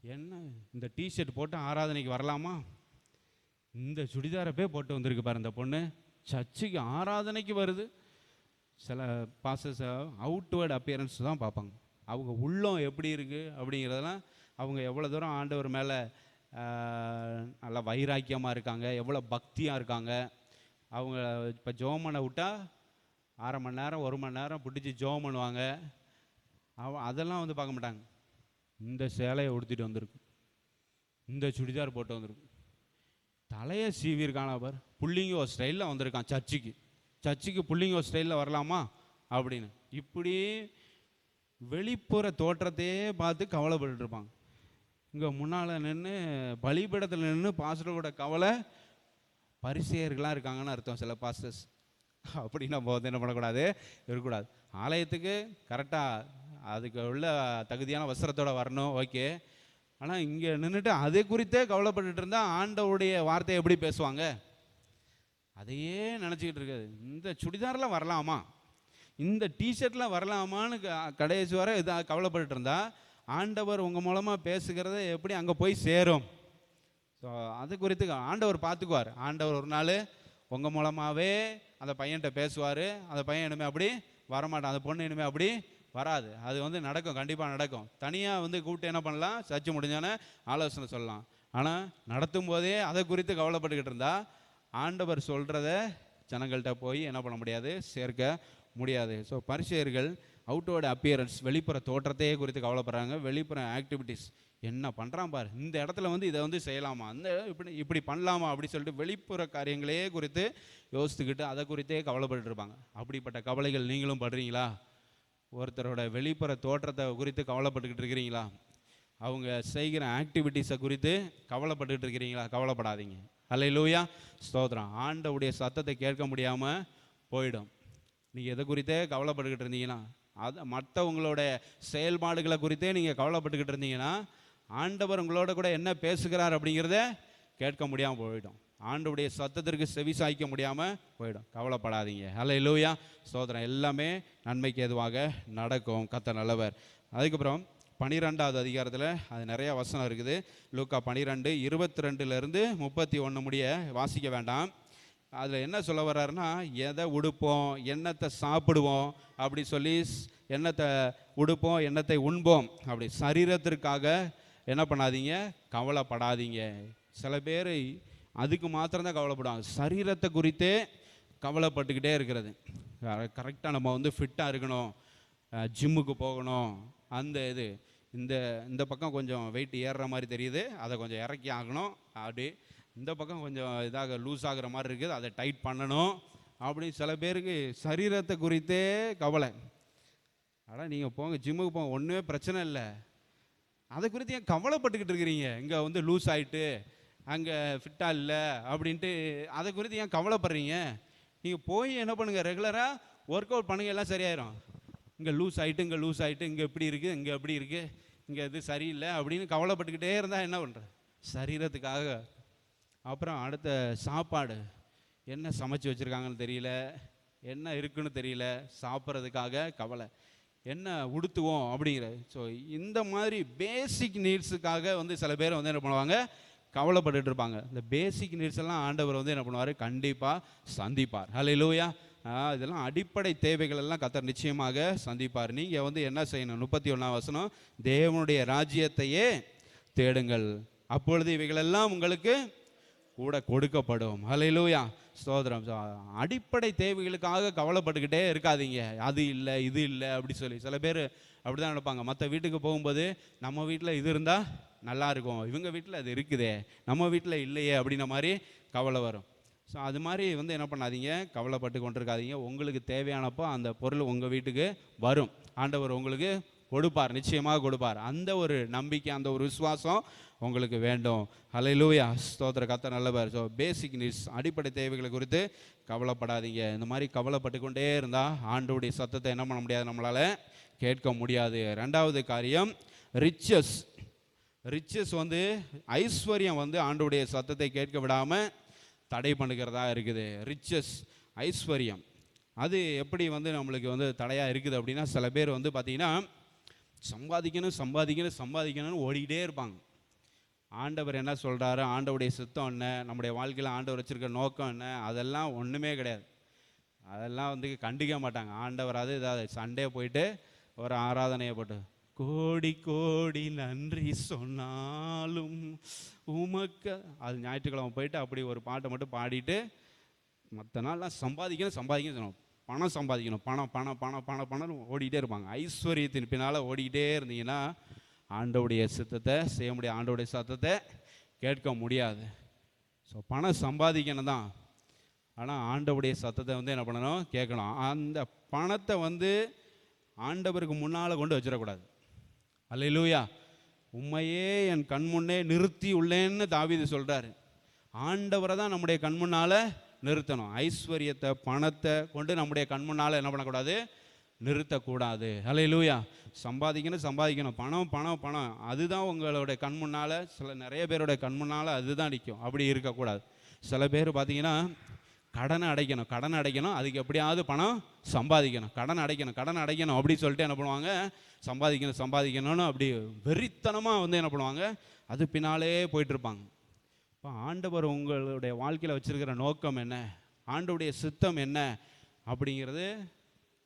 என்ன இந்த டிஷர்ட் போட்டு ஆராதனைக்கு வரலாமா, இந்த சுடிதாரை போட்டு வந்திருக்கு பாரு இந்த பொண்ணு, சர்ச்சுக்கு ஆராதனைக்கு வருது. சில பாசஸ் அவுட்வேர்டு அப்பியரன்ஸ் தான் பார்ப்பாங்க. அவங்க உள்ளம் எப்படி இருக்குது அப்படிங்கிறதெல்லாம், அவங்க எவ்வளோ தூரம் ஆண்டவர் மேலே நல்லா வைராக்கியமாக இருக்காங்க, எவ்வளோ பக்தியாக இருக்காங்க. அவங்க இப்போ ஜோம் பண்ண விட்டால் 1/2 மணி நேரம் 1 மணி நேரம் பிடிச்சி ஜோம் பண்ணுவாங்க. அதெல்லாம் வந்து பார்க்க மாட்டாங்க. இந்த சேலையை உடுத்திட்டு வந்திருக்கு, இந்த சுடிதார் போட்டு வந்திருக்கு, தலையை சீவிருக்கானா பார், புள்ளிங்கோ ஸ்டைலில் வந்திருக்கான் சர்ச்சுக்கு புள்ளிங்கோ ஸ்டைலில் வரலாமா அப்படின்னு, இப்படி வெளிப்புற தோற்றத்தையே பார்த்து கவலைப்பட்டு இருப்பாங்க. இங்கே முன்னால் நின்று பலிபீடத்தில் நின்று பாஸ்டரோட கவலை, பரிசேயர்களாக இருக்காங்கன்னு அர்த்தம் சில பாஸ்டர்ஸ். அப்படி நம்ம வந்து என்ன பண்ணக்கூடாது, இருக்கக்கூடாது. ஆலயத்துக்கு கரெக்டாக அதுக்கு உள்ள தகுதியான வஸ்திரத்தோடு வரணும், ஓகே. ஆனால் இங்கே நின்றுட்டு அதை குறித்தே கவலைப்பட்டுட்டு இருந்தால் ஆண்டவருடைய வார்த்தையை எப்படி பேசுவாங்க? அதையே நினச்சிக்கிட்டு இருக்காது. இந்த சுடிதாரில் வரலாமா, இந்த டிஷர்ட்டில் வரலாமான்னு கடைசி வரை இதாக கவலைப்பட்டு இருந்தா, ஆண்டவர் உங்கள் மூலமாக பேசுகிறத எப்படி அங்கே போய் சேரும்? ஸோ அது குறித்து ஆண்டவர் பார்த்துக்குவார். ஆண்டவர் ஒரு நாள் உங்கள் மூலமாகவே அந்த பையன்கிட்ட பேசுவார். அந்த பையன் இனிமேல் அப்படி வரமாட்டான், அந்த பொண்ணு இனிமேல் அப்படி வராது. அது வந்து நடக்கும், கண்டிப்பாக நடக்கும். தனியாக வந்து கூப்பிட்டு என்ன பண்ணலாம், சர்ச்சை முடிஞ்சானே ஆலோசனை சொல்லலாம். ஆனால் நடத்தும் போதே அதை குறித்து கவலைப்பட்டுக்கிட்டு இருந்தா, ஆண்டவர் சொல்கிறத ஜனங்கள்கிட்ட போய் என்ன பண்ண முடியாது, சேர்க்க முடியாது. ஸோ பரிசேயர்கள் அவுட்வேர்டு அப்பியரன்ஸ், வெளிப்புற தோற்றத்தையே குறித்து கவலைப்படுறாங்க. வெளிப்புற ஆக்டிவிட்டீஸ், என்ன பண்ணுறான் பார், இந்த இடத்துல வந்து இதை வந்து செய்யலாமா, அந்த இப்படி பண்ணலாமா அப்படி சொல்லிட்டு வெளிப்புற காரியங்களே குறித்து யோசித்துக்கிட்டு அதை குறித்தே கவலைப்பட்டு இருப்பாங்க. அப்படிப்பட்ட கவலைகள் நீங்களும் படுறீங்களா? ஒருத்தரோட வெளிப்புற தோற்றத்தை குறித்து கவலைப்பட்டுக்கிட்டு இருக்கிறீங்களா? அவங்க செய்கிற ஆக்டிவிட்டீஸை குறித்து கவலைப்பட்டுக்கிட்டு இருக்கிறீங்களா? கவலைப்படாதீங்க. அல்லேலூயா, ஸ்தோத்திரம். ஆண்டவருடைய சத்தத்தை கேட்க முடியாமல் போயிடும். நீங்கள் எதை குறித்தே கவலைப்பட்டுக்கிட்டு இருந்தீங்கன்னா, அது மற்றவங்களோட செயல்பாடுகளை குறித்தே நீங்கள் கவலைப்பட்டுக்கிட்டு இருந்தீங்கன்னா, ஆண்டவர் உங்களோட கூட என்ன பேசுகிறார் அப்படிங்கிறத கேட்க முடியாமல் போயிடும். ஆண்டவருடைய சத்தத்திற்கு செவி சாய்க்க முடியாமல் போயிடும். கவலைப்படாதீங்க. அல்லேலூயா, ஸ்தோத்திரம். எல்லாமே நன்மைக்கு எதுவாக நடக்கும். கர்த்தர் நல்லவர். அதுக்கப்புறம் 12வது அதிகாரத்தில் அது நிறைய வசனம் இருக்குது. லூக்கா 12:22 31 முடிய வாசிக்க வேண்டாம். அதில் என்ன சொல்ல வர்றாருன்னா, எதை உடுப்போம், என்னத்தை சாப்பிடுவோம் அப்படி சொல்லி, என்னத்தை உடுப்போம், என்னத்தை உண்போம் அப்படி சரீரத்திற்காக என்ன பண்ணாதீங்க, கவலைப்படாதீங்க. சில பேர் அதுக்கு மாத்திரம்தான் கவலைப்படுவாங்க, சரீரத்தை குறித்தே கவலைப்பட்டுக்கிட்டே இருக்கிறது. கரெக்டாக நம்ம வந்து ஃபிட்டாக இருக்கணும், ஜிம்முக்கு போகணும், அந்த இது இந்த பக்கம் கொஞ்சம் வெயிட் ஏறுற மாதிரி தெரியுது, அதை கொஞ்சம் இறக்கி ஆகணும், அப்படி இந்த பக்கம் கொஞ்சம் இதாக லூஸ் ஆகிற மாதிரி இருக்குது, அதை டைட் பண்ணணும் அப்படி. சில பேருக்கு சரீரத்தை குறித்தே கவலை. ஆனால் நீங்கள் போங்க, ஜிம்முக்கு போங்க, ஒன்றுமே பிரச்சனை இல்லை. அதை குறித்து ஏன் கவலைப்பட்டுக்கிட்டு இருக்கிறீங்க? இங்கே வந்து லூஸ் ஆகிட்டு அங்கே ஃபிட்டாக இல்லை அப்படின்ட்டு அதை குறித்து ஏன் கவலைப்படுறீங்க? நீங்கள் போய் என்ன பண்ணுங்கள், ரெகுலராக ஒர்க் அவுட் பண்ணுங்கள், எல்லாம் சரியாயிரும். இங்கே லூஸ் ஆகிட்டு இங்கே இப்படி இருக்குது, இங்கே எப்படி இருக்குது, இங்கே இது சரியில்லை அப்படின்னு கவலைப்பட்டுக்கிட்டே இருந்தால் என்ன பண்ணுற? சரீரத்துக்காக. அப்புறம் அடுத்த சாப்பாடு, என்ன சமைச்சு வச்சுருக்காங்கன்னு தெரியல, என்ன இருக்குன்னு தெரியல, சாப்பிட்றதுக்காக கவலை. என்ன உடுத்துவோம் அப்படிங்கிற. ஸோ இந்த மாதிரி பேசிக் நீட்ஸுக்காக வந்து சில பேர் வந்து என்ன பண்ணுவாங்க, கவலைப்பட்டுட்டு இருப்பாங்க. இந்த பேசிக் நீட்ஸ் எல்லாம் ஆண்டவர் வந்து என்ன பண்ணுவார், கண்டிப்பாக சந்திப்பார். ஹல்லேலூயா. இதெல்லாம் அடிப்படை தேவைகள் எல்லாம் கர்த்தர் நிச்சயமாக சந்திப்பார். நீங்கள் வந்து என்ன செய்யணும், 31ஆம் வசனம், தேவனுடைய ராஜ்யத்தையே தேடுங்கள், அப்பொழுது இவைகளெல்லாம் உங்களுக்கு கூட கொடுக்கப்படும். ஹல்லேலூயா, ஸ்தோத்திரம். அடிப்படை தேவைகளுக்காக கவலைப்பட்டுக்கிட்டே இருக்காதீங்க. அது இல்லை இது இல்லை அப்படி சொல்லி சில பேர் அப்படி தான் நினைப்பாங்க. மற்ற வீட்டுக்கு போகும்போது நம்ம வீட்டில் இது இருந்தால் நல்லா இருக்கும், இவங்க வீட்டில் அது இருக்குதே, நம்ம வீட்டில் இல்லையே அப்படின்ன மாதிரி கவலை வரும். ஸோ அது மாதிரி வந்து என்ன பண்ணாதீங்க, கவலைப்பட்டு கொண்டிருக்காதீங்க. உங்களுக்கு தேவையானப்போ அந்த பொருள் உங்கள் வீட்டுக்கு வரும். ஆண்டவர் உங்களுக்கு கொடுப்பார், நிச்சயமாக கொடுப்பார். அந்த ஒரு நம்பிக்கை, அந்த ஒரு விசுவாசம் உங்களுக்கு வேண்டும். ஹல்லேலூயா, ஸ்தோத்திர, கர்த்தர் நல்லவர். ஸோ பேசிக் நீட்ஸ், அடிப்படை தேவைகளை குறித்து கவலைப்படாதீங்க. இந்த மாதிரி கவலைப்பட்டு கொண்டே இருந்தால் ஆண்டவருடைய சத்தத்தை என்ன பண்ண முடியாது, நம்மளால் கேட்க முடியாது. ரெண்டாவது காரியம், ரிச்சஸ் வந்து ஐஸ்வர்யம் வந்து ஆண்டவருடைய சத்தத்தை கேட்க விடாமல் தடை பண்ணுகிறதா இருக்குது. ரிச்சஸ், ஐஸ்வர்யம், அது எப்படி வந்து நம்மளுக்கு வந்து தடையாக இருக்குது அப்படின்னா, சில பேர் வந்து பார்த்திங்கன்னா சம்பாதிக்கணும் சம்பாதிக்கணும் சம்பாதிக்கணும்னு ஓடிக்கிட்டே இருப்பாங்க. ஆண்டவர் என்ன சொல்கிறாரு, ஆண்டவருடைய சித்தம் என்ன, நம்முடைய வாழ்க்கையில் ஆண்டவர் வச்சுருக்க நோக்கம் என்ன, அதெல்லாம் ஒன்றுமே கிடையாது. அதெல்லாம் வந்து கண்டுக்க மாட்டாங்க. ஆண்டவர் அது இதாவது சண்டே போயிட்டு ஒரு ஆராதனையை போட்டு கோடி கோடி நன்றி சொன்னாலும் உமக்கு, அது ஞாயிற்றுக்கிழமை போயிட்டு அப்படி ஒரு பாட்டை மட்டும் பாடிட்டு மற்ற நாள்லாம் சம்பாதிக்கணும் சம்பாதிக்கணும், பணம் சம்பாதிக்கணும், பணம் பணம் பணம் பணம் பணம் ஓடிக்கிட்டே இருப்பாங்க. ஐஸ்வர்யத்தின் பின்னால் ஓடிக்கிட்டே இருந்தீங்கன்னா ஆண்டவுடைய சித்தத்தை செய்ய முடியாது, ஆண்டவுடைய சத்தத்தை கேட்க முடியாது. ஸோ பணம் சம்பாதிக்கணும் தான், ஆனால் ஆண்டவுடைய சத்தத்தை வந்து என்ன பண்ணணும், கேட்கணும். அந்த பணத்தை வந்து ஆண்டவருக்கு முன்னால் கொண்டு வச்சிடக்கூடாது. அல்லேலூயா. உண்மையே என் கண் முன்னே நிறுத்தி உள்ளேன்னு தாவீது சொல்கிறாரு. ஆண்டவரை தான் நம்முடைய கண் முன்னால் நிறுத்தணும். ஐஸ்வர்யத்தை, பணத்தை கொண்டு நம்முடைய கண் முன்னால் என்ன பண்ணக்கூடாது, நிறுத்தக்கூடாது. அல்லேலூயா. சம்பாதிக்கணும் சம்பாதிக்கணும், பணம் பணம் பணம், அதுதான் உங்களுடைய கண் முன்னால், நிறைய பேருடைய கண் முன்னால் அதுதான் நிற்கும். அப்படி இருக்கக்கூடாது. சில பேர் பார்த்தீங்கன்னா கடனை அடைக்கணும், அதுக்கு எப்படியாவது பணம் சம்பாதிக்கணும், கடன் அடைக்கணும் அப்படி சொல்லிட்டு என்ன பண்ணுவாங்க, சம்பாதிக்கணும்னு அப்படி வெறித்தனமாக வந்து என்ன பண்ணுவாங்க, அது பின்னாலே போயிட்டுருப்பாங்க. இப்போ ஆண்டவர் உங்களுடைய வாழ்க்கையில் வச்சுருக்கிற நோக்கம் என்ன, ஆண்டவருடைய சித்தம் என்ன அப்படிங்கிறது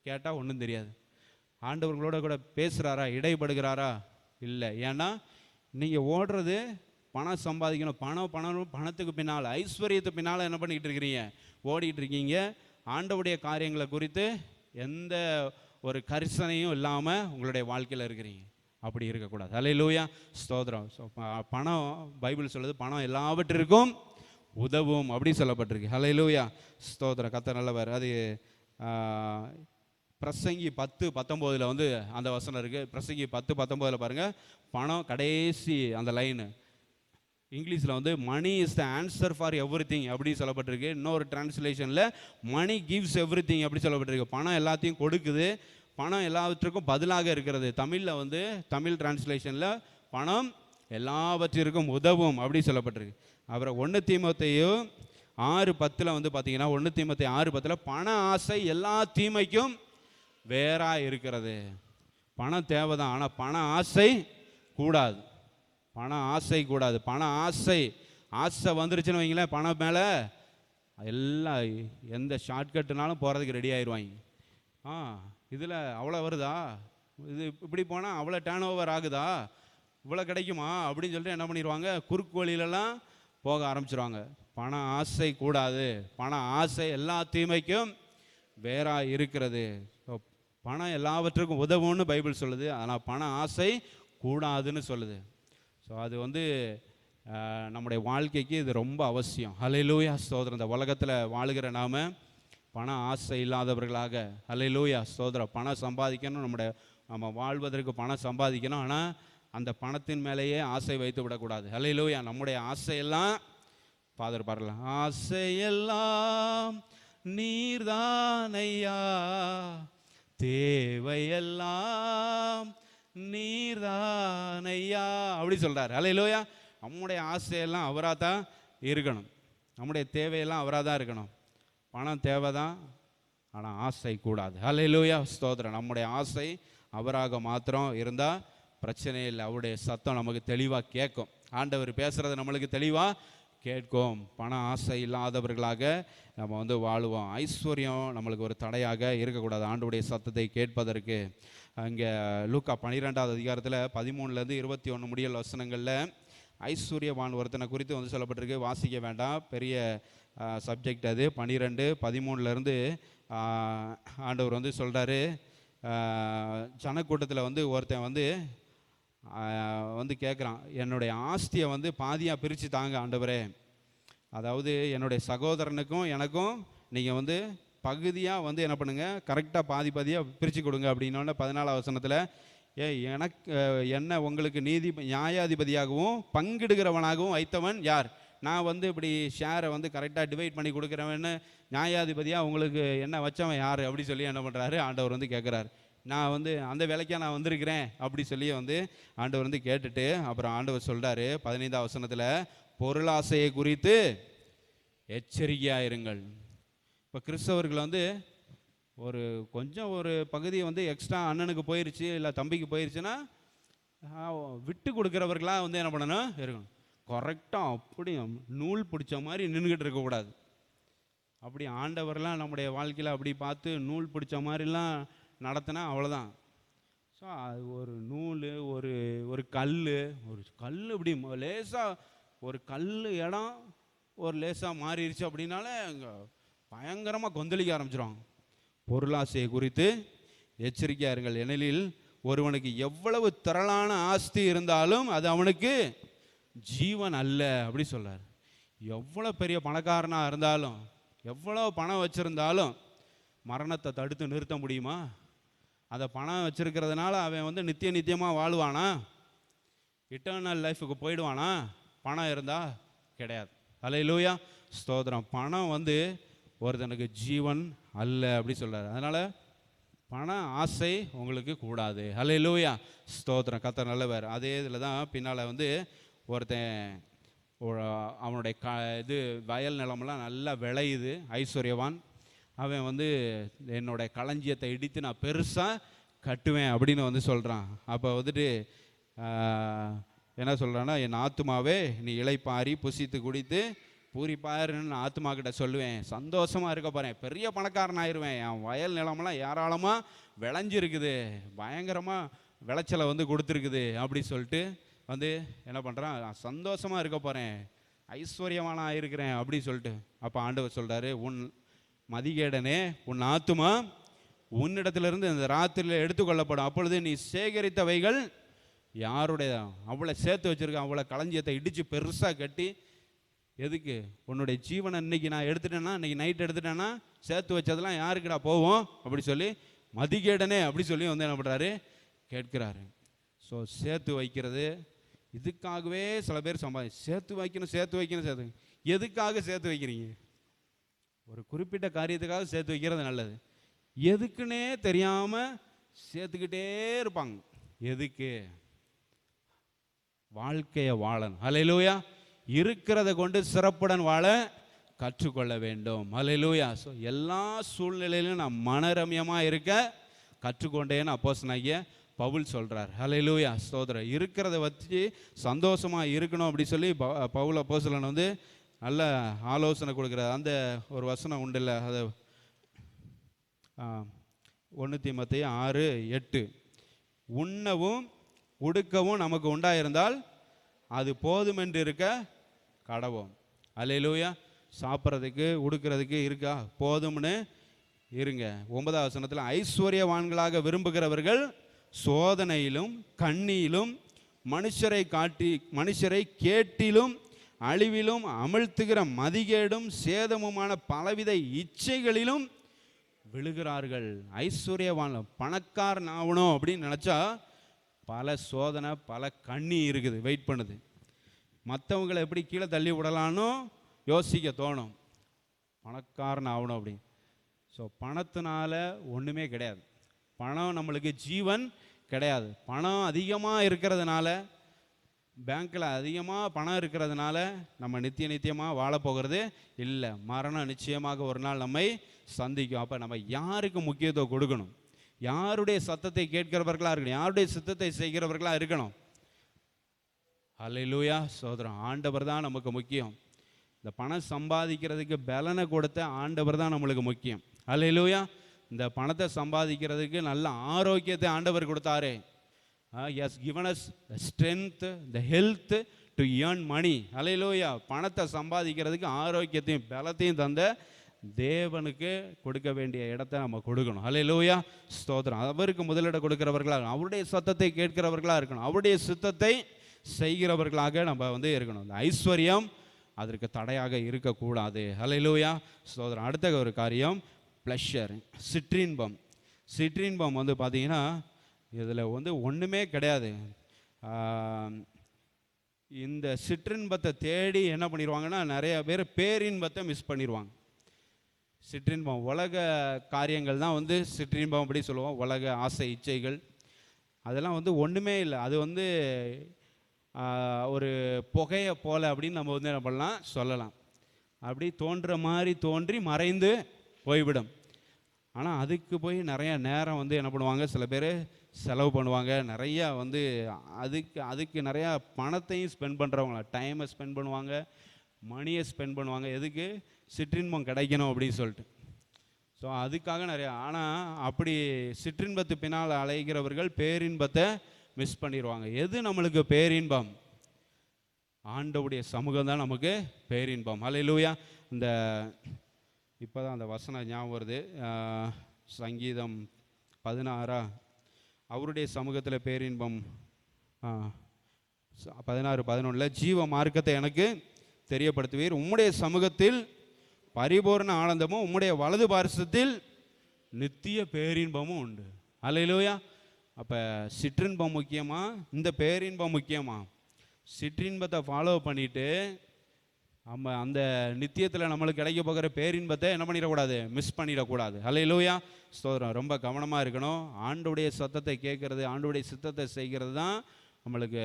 கேட்டால் ஒன்றும் தெரியாது. ஆண்டவர்களோட கூட பேசுகிறாரா, இடைப்படுகிறாரா, இல்லை. ஏன்னா நீங்கள் ஓடுறது பணம் சம்பாதிக்கணும், பணத்துக்கு பின்னால், ஐஸ்வர்யத்து பின்னால் என்ன பண்ணிக்கிட்டு இருக்கிறீங்க, ஓடிட்டு இருக்கீங்க. ஆண்டவருடைய காரியங்களை குறித்து எந்த ஒரு கரிசனையும் இல்லாமல் உங்களுடைய வாழ்க்கையில் இருக்கிறீங்க. அப்படி இருக்கக்கூடாது. அல்லேலூயா, ஸ்தோத்திரம். ஸோ பணம், பைபிள் சொல்லுது பணம் எல்லாவற்றிற்கும் உதவும் அப்படி சொல்லப்பட்டிருக்கு. அல்லேலூயா, ஸ்தோத்திரம், கர்த்தர் நல்லவர். அது பிரசங்கி 10:19 வந்து அந்த வசனம் இருக்குது. பிரசங்கி 10:19 பாருங்கள், பணம் கடைசி அந்த லைனு இங்கிலீஷில் வந்து money is the answer for everything அப்படி சொல்லப்பட்டிருக்கு. இன்னொரு டிரான்ஸ்லேஷனில் மணி கிவ்ஸ் எவ்ரி திங் அப்படி சொல்லப்பட்டிருக்கு. பணம் எல்லாத்தையும் கொடுக்குது, பணம் எல்லாவற்றுக்கும் பதிலாக இருக்கிறது. தமிழில் வந்து தமிழ் டிரான்ஸ்லேஷனில் பணம் எல்லாவற்றிற்கும் உதவும் அப்படி சொல்லப்பட்டிருக்கு. அப்புறம் 1 தீமோத்தேயு 6:10 வந்து பார்த்தீங்கன்னா, 1 தீமோத்தேயு 6:10 பண ஆசை எல்லா தீமைக்கும் வேறாக இருக்கிறது. பணம் தேவைதான், ஆனால் பண ஆசை கூடாது. பண ஆசை வந்துருச்சுன்னு வைங்களேன், பணம் மேலே எல்லாம் எந்த ஷார்ட்கட்டுனாலும் போகிறதுக்கு ரெடி ஆயிடுவாங்க. இதில் அவ்வளோ வருதா, இது இப்படி போனால் அவ்வளோ டேர்ன் ஓவர் ஆகுதா, இவ்வளோ கிடைக்குமா அப்படின்னு சொல்லிட்டு என்ன பண்ணிடுவாங்க, குறுக்கு வழியிலலாம் போக ஆரம்பிச்சிருவாங்க. பண ஆசை கூடாது, பண ஆசை எல்லா தீமைக்கும் வேறா இருக்கிறது. பணம் எல்லாவற்றுக்கும் உதவும்னு பைபிள் சொல்லுது, ஆனால் பண ஆசை கூடாதுன்னு சொல்லுது. ஸோ அது வந்து நம்முடைய வாழ்க்கைக்கு இது ரொம்ப அவசியம். ஹல்லேலூயா, ஸ்தோத்திரம். இந்த உலகத்தில் வாழுகிற நாம் பண ஆசை இல்லாதவர்களாக, ஹல்லேலூயா, ஸ்தோத்திரம், பணம் சம்பாதிக்கணும், நம்ம வாழ்வதற்கு பணம் சம்பாதிக்கணும், ஆனால் அந்த பணத்தின் மேலேயே ஆசை வைத்து விடக்கூடாது. ஹல்லேலூயா. நம்முடைய ஆசையெல்லாம் ஃபாதர் பாடலாம், ஆசையெல்லாம் நீர்தானையா, தேவையெல்லாம் நீர்தானையா அப்படி சொல்கிறார். ஹல்லேலூயா. நம்முடைய ஆசையெல்லாம் அவராக தான் இருக்கணும், நம்முடைய தேவையெல்லாம் அவராக தான் இருக்கணும். பணம் தேவை தான், ஆனால் ஆசை கூடாது. ஹல்லேலூயா, ஸ்தோத்திரம். நம்முடைய ஆசை அவராக மாத்திரம் இருந்தால் பிரச்சனை இல்லை. அவருடைய சத்தம் நமக்கு தெளிவாக கேட்கும். ஆண்டவர் பேசுகிறது நம்மளுக்கு தெளிவாக கேட்கும். பண ஆசை இல்லாதவர்களாக நம்ம வந்து வாழுவோம். ஐஸ்வர்யம் நம்மளுக்கு ஒரு தடையாக இருக்கக்கூடாது ஆண்டவருடைய சத்தத்தை கேட்பதற்கு. அங்கே லூக்கா 12வது அதிகாரத்தில் 13லேருந்து 21 முடியல் வசனங்களில் ஐஸ்வர்யவான் ஒருத்தனை குறித்து வந்து சொல்லப்பட்டிருக்கு. வாசிக்க வேண்டாம், பெரிய சப்ஜெக்ட் அது. 12, 13லேருந்து ஆண்டவர் வந்து சொல்கிறாரு, ஜனக்கூட்டத்தில் வந்து ஒருத்தன் வந்து கேட்குறான், என்னுடைய ஆஸ்தியை வந்து பாதியாக பிரித்து தாங்க ஆண்டவரே. அதாவது என்னுடைய சகோதரனுக்கும் எனக்கும் நீங்கள் வந்து பகுதியாக வந்து என்ன பண்ணுங்கள், கரெக்டாக பாதியாக பிரித்து கொடுங்க அப்படின்னோடனே 14வது வசனத்தில், என்ன உங்களுக்கு நியாயாதிபதியாகவும் பங்கிடுகிறவனாகவும் வைத்தவன் யார்? நான் வந்து இப்படி ஷேரை வந்து கரெக்டாக டிவைட் பண்ணி கொடுக்குறவன்னு நியாயாதிபதியாக உங்களுக்கு என்ன வச்சவன் யார் அப்படி சொல்லி என்ன பண்ணுறாரு ஆண்டவர் வந்து கேட்குறாரு. நான் வந்து அந்த வேலைக்காக நான் வந்திருக்கிறேன் அப்படி சொல்லி வந்து ஆண்டவர் வந்து கேட்டுட்டு அப்புறம் ஆண்டவர் சொல்கிறாரு 15வது வசனத்தில், பொருளாசையை குறித்து எச்சரிக்கையாக இருங்கள். இப்போ கிறிஸ்தவர்கள் வந்து ஒரு பகுதியை வந்து எக்ஸ்ட்ரா அண்ணனுக்கு போயிடுச்சு இல்லை தம்பிக்கு போயிடுச்சுன்னா விட்டு கொடுக்குறவர்களாக வந்து என்ன பண்ணணும் இருக்கணும். கரெக்டாக அப்படி நூல் பிடிச்ச மாதிரி நின்றுக்கிட்டு இருக்கக்கூடாது. அப்படி ஆண்டவர்லாம் நம்முடைய வாழ்க்கையில் அப்படி பார்த்து நூல் பிடிச்ச மாதிரிலாம் நடத்தினா அவ்வளோதான். ஸோ அது ஒரு நூல், ஒரு கல் இப்படி லேசாக ஒரு கல் இடம் ஒரு லேசாக மாறிடுச்சு அப்படின்னாலே அங்கே பயங்கரமாக கொந்தளிக்க ஆரம்பிச்சிடும். பொருளாசையை குறித்து எச்சரிக்கையாக இருங்கள். ஏனெனில் ஒருவனுக்கு எவ்வளவு திரளான ஆஸ்தி இருந்தாலும் அது அவனுக்கு ஜீவன் அல்ல அப்படி சொல்றார். எவ்வளோ பெரிய பணக்காரனாக இருந்தாலும் எவ்வளோ பணம் வச்சுருந்தாலும் மரணத்தை தடுத்து நிறுத்த முடியுமா? அதை பணம் வச்சிருக்கிறதுனால அவன் வந்து நித்தியமாக வாழ்வானா? இட்டர்னல் லைஃபுக்கு போயிடுவானா பணம் இருந்தா? கிடையாது. அல்லேலூயா, ஸ்தோத்திரம். பணம் வந்து ஒருத்தனுக்கு ஜீவன் அல்ல அப்படி சொல்கிறார். அதனால் பண ஆசை உங்களுக்கு கூடாது. அல்லேலூயா, ஸ்தோத்திரம். கர்த்தர் நல்லவர். அதே இதில் தான் பின்னால் வந்து ஒருத்தன் அவனுடைய வயல் நிலமெல்லாம் நல்லா விளையுது, ஐஸ்வர்யவான். அவன் வந்து என்னோடய களஞ்சியத்தை இடித்து நான் பெருசாக கட்டுவேன் அப்படின்னு வந்து சொல்கிறான். அப்போ வந்துட்டு என்ன சொல்கிறான்னா, என் ஆத்துமாவே நீ இளைப்பாரி புசித்து குடித்து பூரிப்பாருன்னு நான் ஆத்துமா கிட்ட சொல்லுவேன். சந்தோஷமாக இருக்க போகிறேன், பெரிய பணக்காரன் ஆயிடுவேன். என் வயல் நிலமெல்லாம் ஏராளமாக விளைஞ்சிருக்குது, பயங்கரமாக விளைச்சலை வந்து கொடுத்துருக்குது அப்படி சொல்லிட்டு வந்து என்ன பண்ணுறான், சந்தோஷமாக இருக்க போகிறேன், ஐஸ்வர்யமான ஆயிருக்கிறேன் அப்படி சொல்லிட்டு. அப்போ ஆண்டவர் சொல்கிறாரு, உன் மதிகேடனே, உன் ஆத்துமா உன்னிடத்திலிருந்து இந்த ராத்திரியில் எடுத்துக்கொள்ளப்படும். அப்பொழுது நீ சேகரித்தவைகள் யாருடைய? அவ்வளோ சேர்த்து வச்சுருக்க அவ்வளோ களஞ்சியத்தை இடித்து பெருசாக கட்டி எதுக்கு? உன்னுடைய ஜீவனை இன்னைக்கு நான் எடுத்துட்டேன்னா, இன்னைக்கு நைட் எடுத்துட்டேன்னா சேர்த்து வச்சதெல்லாம் யாருக்குடா போவோம் அப்படி சொல்லி மதிகேடனே அப்படி சொல்லி வந்து என்ன பண்ணுறாரு கேட்கிறாரு. ஸோ சேர்த்து வைக்கிறது இதுக்காகவே சில பேர் சேர்த்து வைக்கணும். எதுக்காக சேர்த்து வைக்கிறீங்க? ஒரு குறிப்பிட்ட காரியத்துக்காக சேர்த்து வைக்கிறது நல்லது. எதுக்குன்னே தெரியாமல் சேர்த்துக்கிட்டே இருப்பாங்க. எதுக்கு? வாழ்க்கையை வாழணும். அல்லேலூயா. இருக்கிறத கொண்டு சிறப்புடன் வாழ கற்றுக்கொள்ள வேண்டும். அல்லேலூயா. ஸோ எல்லா சூழ்நிலையிலும் நான் மனரம்யமாக இருக்க கற்றுக்கொண்டேன்னு அப்போஸ்தலனாகிய பவுல் சொல்கிறார். அல்லேலூயா, ஸ்தோத்திரம். இருக்கிறத வச்சு சந்தோஷமாக இருக்கணும் அப்படி சொல்லி பவுல் அப்போஸ்தலன் வந்து நல்ல ஆலோசனை கொடுக்குறார். அந்த ஒரு வசனம் உண்டு இல்லை, அது 1 தீமோத்தேயு 6:8, உண்ணவும் உடுக்கவும் நமக்கு உண்டாயிருந்தால் அது போதுமென்று இருக்க கடவோம். அல்லேலூயா. சாப்பிட்றதுக்கு உடுக்கிறதுக்கு இருக்கா? போதும்னு இருங்க. 9வது வசனத்தில், ஐஸ்வர்யவான்களாக விரும்புகிறவர்கள் சோதனையிலும் கண்ணியிலும் மனுஷரை கேட்டிலும் அழிவிலும் அமிழ்த்துகிற மதிகேடும் சேதமுமான பலவித இச்சைகளிலும் விழுகிறார்கள். ஐஸ்வர்யவான் பணக்காரன் ஆகணும் அப்படின்னு நினச்சா பல சோதனை, பல கண்ணி இருக்குது, வெயிட் பண்ணுது. மற்றவங்களை எப்படி கீழே தள்ளி விடலான்னு யோசிக்க தோணும், பணக்காரன் ஆகணும் அப்படின்னு. ஸோ பணத்தினால ஒன்றுமே கிடையாது. பணம் நம்மளுக்கு ஜீவன் கிடையாது. பணம் அதிகமாக இருக்கிறதுனால, பேங்க்கில் அதிகமாக பணம் இருக்கிறதுனால நம்ம நித்தியமாக வாழப்போகிறது இல்லை. மரணம் நிச்சயமாக ஒரு நாள் நம்மை சந்திக்கும். அப்போ நம்ம யாருக்கு முக்கியத்துவம் கொடுக்கணும்? யாருடைய சத்தத்தை கேட்கிறவர்களாக இருக்கணும், யாருடைய சித்தத்தை செய்கிறவர்களாக இருக்கணும். அல்லேலூயா சோதரம். ஆண்டவர் தான் நமக்கு முக்கியம். இந்த பணம் சம்பாதிக்கிறதுக்கு பலனை கொடுத்த ஆண்டவர் தான் நம்மளுக்கு முக்கியம். அல்லேலூயா. இந்த பணத்தை சம்பாதிக்கிறதுக்கு நல்ல ஆரோக்கியத்தை ஆண்டவர் கொடுத்தாரு. He has given us the strength, the health to earn money. அல்லேலூயா. பணத்தை சம்பாதிக்கிறதுக்கு ஆரோக்கியத்தையும் பலத்தையும் தந்த தேவனுக்கு கொடுக்க வேண்டிய இடத்தை நம்ம கொடுக்கணும். அல்லேலூயா ஸ்தோத்திரம். அவருக்கு முதலிடம் கொடுக்கிறவர்களாக, அவருடைய சத்தத்தை கேட்கிறவர்களாக இருக்கணும், அவருடைய சித்தத்தை செய்கிறவர்களாக நம்ம இருக்கணும். இந்த ஐஸ்வர்யம் அதற்கு தடையாக இருக்கக்கூடாது. அல்லேலூயா ஸ்தோத்திரம். அடுத்த ஒரு காரியம் ப்ளஷர், சிற்றின்பம். சிற்றின்பம் பார்த்தீங்கன்னா இதில் ஒன்றுமே கிடையாது. இந்த சிற்றின்பத்தை தேடி என்ன பண்ணிடுவாங்கன்னா நிறைய பேர் பேரின்பத்தை மிஸ் பண்ணிடுவாங்க. சிற்றின்பம் உலக காரியங்கள் தான் சிற்றின்பம் அப்படி சொல்லுவோம். உலக ஆசை இச்சைகள் அதெல்லாம் ஒன்றுமே இல்லை. அது ஒரு புகையை போல அப்படின்னு நம்ம என்ன பண்ணலாம் சொல்லலாம். அப்படி தோன்ற மாதிரி தோன்றி மறைந்து போய்விடும். ஆனால் அதுக்கு போய் நிறைய நேரம் என்ன பண்ணுவாங்க, சில பேர் செலவு பண்ணுவாங்க. நிறையா அதுக்கு நிறையா பணத்தையும் ஸ்பெண்ட் பண்ணுறவங்களா, டைமை ஸ்பெண்ட் பண்ணுவாங்க, மணியை ஸ்பெண்ட் பண்ணுவாங்க. எதுக்கு? சிற்றின்பம் கிடைக்கணும் அப்படின்னு சொல்லிட்டு. ஸோ அதுக்காக நிறையா. ஆனால் அப்படி சிற்றின்பத்து பின்னால் அலைகிறவர்கள் பேரின்பத்தை மிஸ் பண்ணிடுவாங்க. எது நம்மளுக்கு பேரின்பம்? ஆண்டவுடைய சமூகம் தான் நமக்கு பேரின்பம். அல்லேலூயா. இந்த இப்போ தான் அந்த வசனம் ஞாபகம் வருது. சங்கீதம் 16 அவருடைய சமூகத்தில் பேரின்பம். 16:11 ஜீவ மார்க்கத்தை எனக்கு தெரியப்படுத்துவீர், உம்முடைய சமூகத்தில் பரிபூர்ண ஆனந்தமும் உம்முடைய வலது பார்சத்தில் நித்திய பேரின்பமும் உண்டு. அல்லேலூயா. அப்போ சிற்றின்பம் முக்கியமா, இந்த பேரின்பம் முக்கியமா? சிற்றின்பத்தை ஃபாலோ பண்ணிட்டு நம்ம அந்த நித்தியத்தில் நம்மளுக்கு கிடைக்க போகிற பேரின்பத்தை என்ன பண்ணிடக்கூடாது, மிஸ் பண்ணிடக்கூடாது. அல்லேலூயா ஸ்தோத்திரம். ரொம்ப கவனமாக இருக்கணும். ஆண்டவுடைய சத்தத்தை கேட்கறது, ஆண்டவுடைய சித்தத்தை செய்கிறது தான் நம்மளுக்கு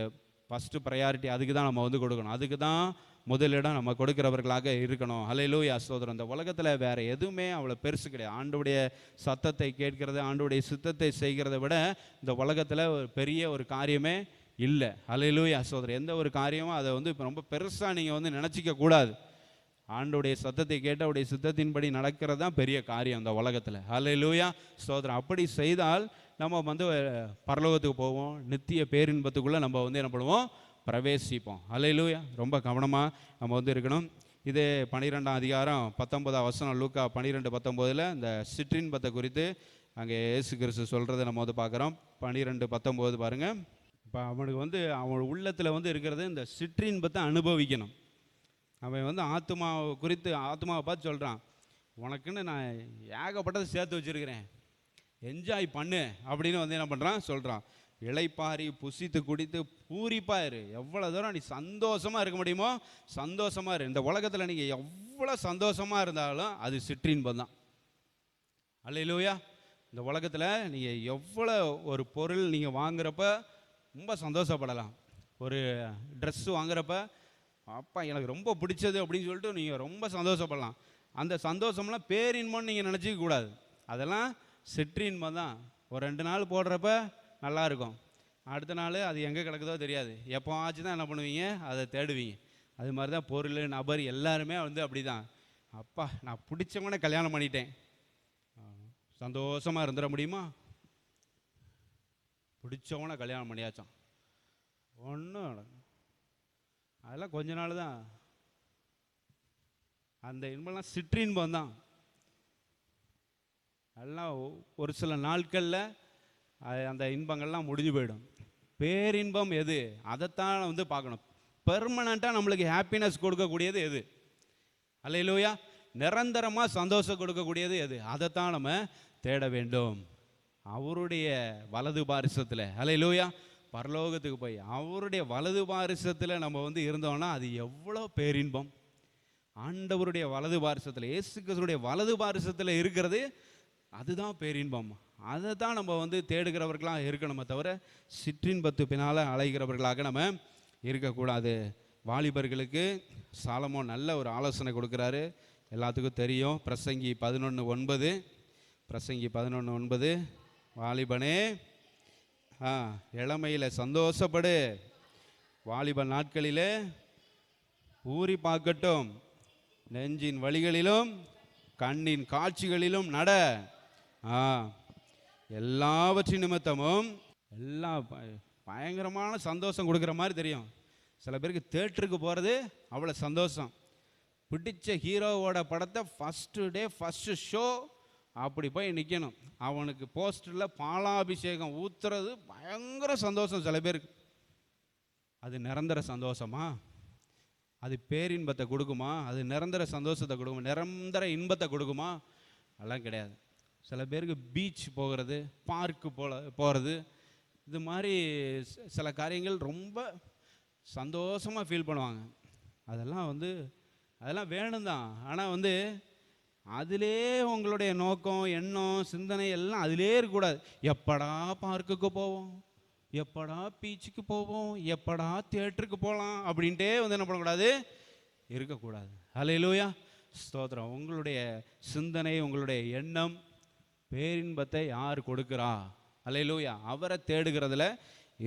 ஃபஸ்ட்டு ப்ரையாரிட்டி. அதுக்கு தான் நம்ம கொடுக்கணும். அதுக்கு தான் முதலிடம் நம்ம கொடுக்கிறவர்களாக இருக்கணும். அல்லேலூயா ஸ்தோத்திரம். இந்த உலகத்தில் வேறு எதுவுமே அவ்வளோ பெருசு கிடையாது. ஆண்டவுடைய சத்தத்தை கேட்கறது, ஆண்டவுடைய சித்தத்தை செய்கிறத விட இந்த உலகத்தில் ஒரு பெரிய ஒரு காரியமே இல்லை. அல்லேலூயா ஸ்தோத்திரம். எந்த ஒரு காரியமும் அதை இப்போ ரொம்ப பெருசாக நீங்கள் நினச்சிக்க கூடாது. ஆண்டவுடைய சத்தத்தை கேட்டு அவருடைய சித்தத்தின்படி நடக்கிறது தான் பெரிய காரியம் இந்த உலகத்தில். அல்லேலூயா ஸ்தோத்திரம். அப்படி செய்தால் நம்ம பரலோகத்துக்கு போவோம், நித்திய பேரின்பத்துக்குள்ளே நம்ம என்ன பண்ணுவோம், பிரவேசிப்போம். அல்லேலூயா. ரொம்ப கவனமாக நம்ம இருக்கணும். இது 12ஆம் அதிகாரம் 19ஆம் வசனம், லூக்கா 12:19 இந்த சிற்றின்பத்தை குறித்து அங்கே இயேசு கிறிஸ்து சொல்கிறத நம்ம பார்க்குறோம். 12:19 பாருங்கள். இப்போ அவனுக்கு அவன் உள்ளத்தில் இருக்கிறது இந்த சிற்றின்பத்தை அனுபவிக்கணும். அவன் ஆத்மாவை குறித்து ஆத்மாவை பார்த்து சொல்கிறான், உனக்குன்னு நான் ஏகப்பட்டதை சேர்த்து வச்சுருக்கிறேன், என்ஜாய் பண்ணு அப்படின்னு என்ன பண்ணுறான் சொல்கிறான். இளைப்பாரி புசித்து குடித்து பூரிப்பாக இரு. எவ்வளோ தூரம் நீ சந்தோஷமாக இருக்க முடியுமோ சந்தோஷமாக இரு. இந்த உலகத்தில் நீங்கள் எவ்வளோ சந்தோஷமாக இருந்தாலும் அது சிற்றின்பம் தான். அல்லேலூயா. இந்த உலகத்தில் நீங்கள் எவ்வளோ ஒரு பொருள் நீங்கள் வாங்குறப்ப ரொம்ப சந்தோஷப்படலாம். ஒரு ட்ரெஸ்ஸு வாங்குறப்ப அப்பா எனக்கு ரொம்ப பிடிச்சது அப்படின்னு சொல்லிட்டு நீங்கள் ரொம்ப சந்தோஷப்படலாம். அந்த சந்தோஷம்லாம் பேரின்பம்னு நீங்கள் நினச்சிக்க கூடாது. அதெல்லாம் சிற்றின்பம் தான். ஒரு 2 நாள் போடுறப்ப நல்லா இருக்கும், அடுத்த நாள் அது எங்கே கிடக்குதோ தெரியாது. எப்போ ஆச்சு தான் என்ன பண்ணுவீங்க, அதை தேடுவீங்க. அது மாதிரி தான் பொருள், நபர் எல்லாருமே அப்படி தான். அப்பா நான் பிடிச்சவனே கல்யாணம் பண்ணிட்டேன், சந்தோஷமாக இருந்துட முடியுமா? பிடிச்சவனை கல்யாணம் பண்ணியாச்சான், ஒன்றும் அதெல்லாம் கொஞ்ச நாள் தான். அந்த இன்பம்லாம் சிற்றின்பம் தான். அதெல்லாம் ஒரு சில நாட்களில் அந்த இன்பங்கள்லாம் முடிஞ்சு போயிடும். பேரின்பம் எது, அதைத்தான் பார்க்கணும். பெர்மனண்ட்டாக நம்மளுக்கு ஹாப்பினஸ் கொடுக்கக்கூடியது எது? அல்லேலூயா. நிரந்தரமாக சந்தோஷம் கொடுக்கக்கூடியது எது? அதைத்தான் நம்ம தேட வேண்டும். அவருடைய வலது பாரிசத்தில், அல்லேலூயா, பரலோகத்துக்கு போய் அவருடைய வலது பாரிசத்தில் நம்ம இருந்தோம்னா அது எவ்வளோ பேரின்பம். ஆண்டவருடைய வலது பாரிசத்தில், இயேசு கிறிஸ்துவுடைய வலது பாரிசத்தில் இருக்கிறது அதுதான் பேரின்பம். அதை தான் நம்ம தேடுகிறவர்களாக இருக்கணுமே தவிர சிற்றின்பத்து பின்னால் அலைகிறவர்களாக நம்ம இருக்கக்கூடாது. வாலிபர்களுக்கு சாலமோன் நல்ல ஒரு ஆலோசனை கொடுக்குறாரு, எல்லாத்துக்கும் தெரியும். பிரசங்கி 11:9, பிரசங்கி 11:9 வாலிபனே, இளமையில் சந்தோஷப்படு, வாலிப நாட்களிலே ஊறி பார்க்கட்டும், நெஞ்சின் வழிகளிலும் கண்ணின் காட்சிகளிலும் நட. எல்லாவற்றின் நிமித்தமும் எல்லாம் பயங்கரமான சந்தோஷம் கொடுக்குற மாதிரி தெரியும். சில பேருக்கு தேட்டருக்கு போகிறது அவ்வளோ சந்தோஷம். பிடிச்ச ஹீரோவோட படத்தை ஃபஸ்ட்டு டே ஃபஸ்ட்டு ஷோ அப்படி போய் நிற்கணும். அவனுக்கு போஸ்டரில் பாலாபிஷேகம் ஊற்றுறது பயங்கர சந்தோஷம் சில பேருக்கு. அது நிரந்தர சந்தோஷமா? அது பேரின்பத்தை கொடுக்குமா? அது நிரந்தர சந்தோஷத்தை கொடுக்குமா? நிரந்தர இன்பத்தை கொடுக்குமா? அதெல்லாம் கிடையாது. சில பேருக்கு பீச் போகிறது, பார்க்கு போகிறது, இது மாதிரி சில காரியங்கள் ரொம்ப சந்தோஷமாக ஃபீல் பண்ணுவாங்க. அதெல்லாம் வேணும் தான். ஆனால் அதிலே உங்களுடைய நோக்கம், எண்ணம், சிந்தனை எல்லாம் அதிலே இருக்கக்கூடாது. எப்படா பார்க்குக்கு போவோம், எப்படா பீச்சுக்கு போவோம், எப்படா தியேட்டருக்கு போகலாம் அப்படின்ட்டே என்ன பண்ணக்கூடாது, இருக்கக்கூடாது. ஹல்லேலூயா, ஸ்தோத்திரம். உங்களுடைய சிந்தனை, உங்களுடைய எண்ணம், பேரின்பத்தை யார் கொடுக்குறா? ஹல்லேலூயா, அவரை தேடுகிறதுல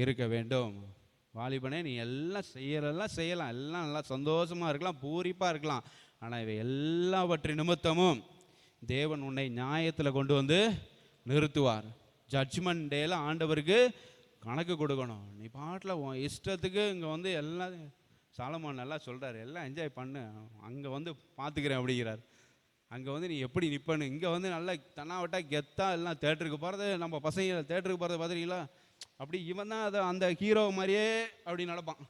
இருக்க வேண்டும். வாலிபனே, நீ எல்லாம் செய்யலாம், எல்லாம் நல்லா சந்தோஷமாக இருக்கலாம், பூரிப்பாக இருக்கலாம். ஆனால் இவை எல்லாவற்றின் நிமித்தமும் தேவன் உன்னை நியாயத்தில் கொண்டு வந்து நிறுத்துவார். ஜட்ஜ்மெண்ட் டேல ஆண்டவருக்கு கணக்கு கொடுக்கணும். நீ பாட்டில் உன் இஷ்டத்துக்கு இங்கே எல்லாம் சாலமோன் நல்லா சொல்கிறார், எல்லாம் என்ஜாய் பண்ணு, அங்கே பார்த்துக்கிறேன் அப்படிங்கிறார். அங்கே நீ எப்படி நிற்பனு, இங்கே நல்லா தன்னாவட்டா கெத்தா எல்லாம் தேட்டருக்கு போகிறது. நம்ம பசங்க தேட்டருக்கு போகிறத பார்த்துருக்கீங்களா? அப்படி இவன் தான் அந்த ஹீரோ மாதிரியே அப்படி நடப்பான்.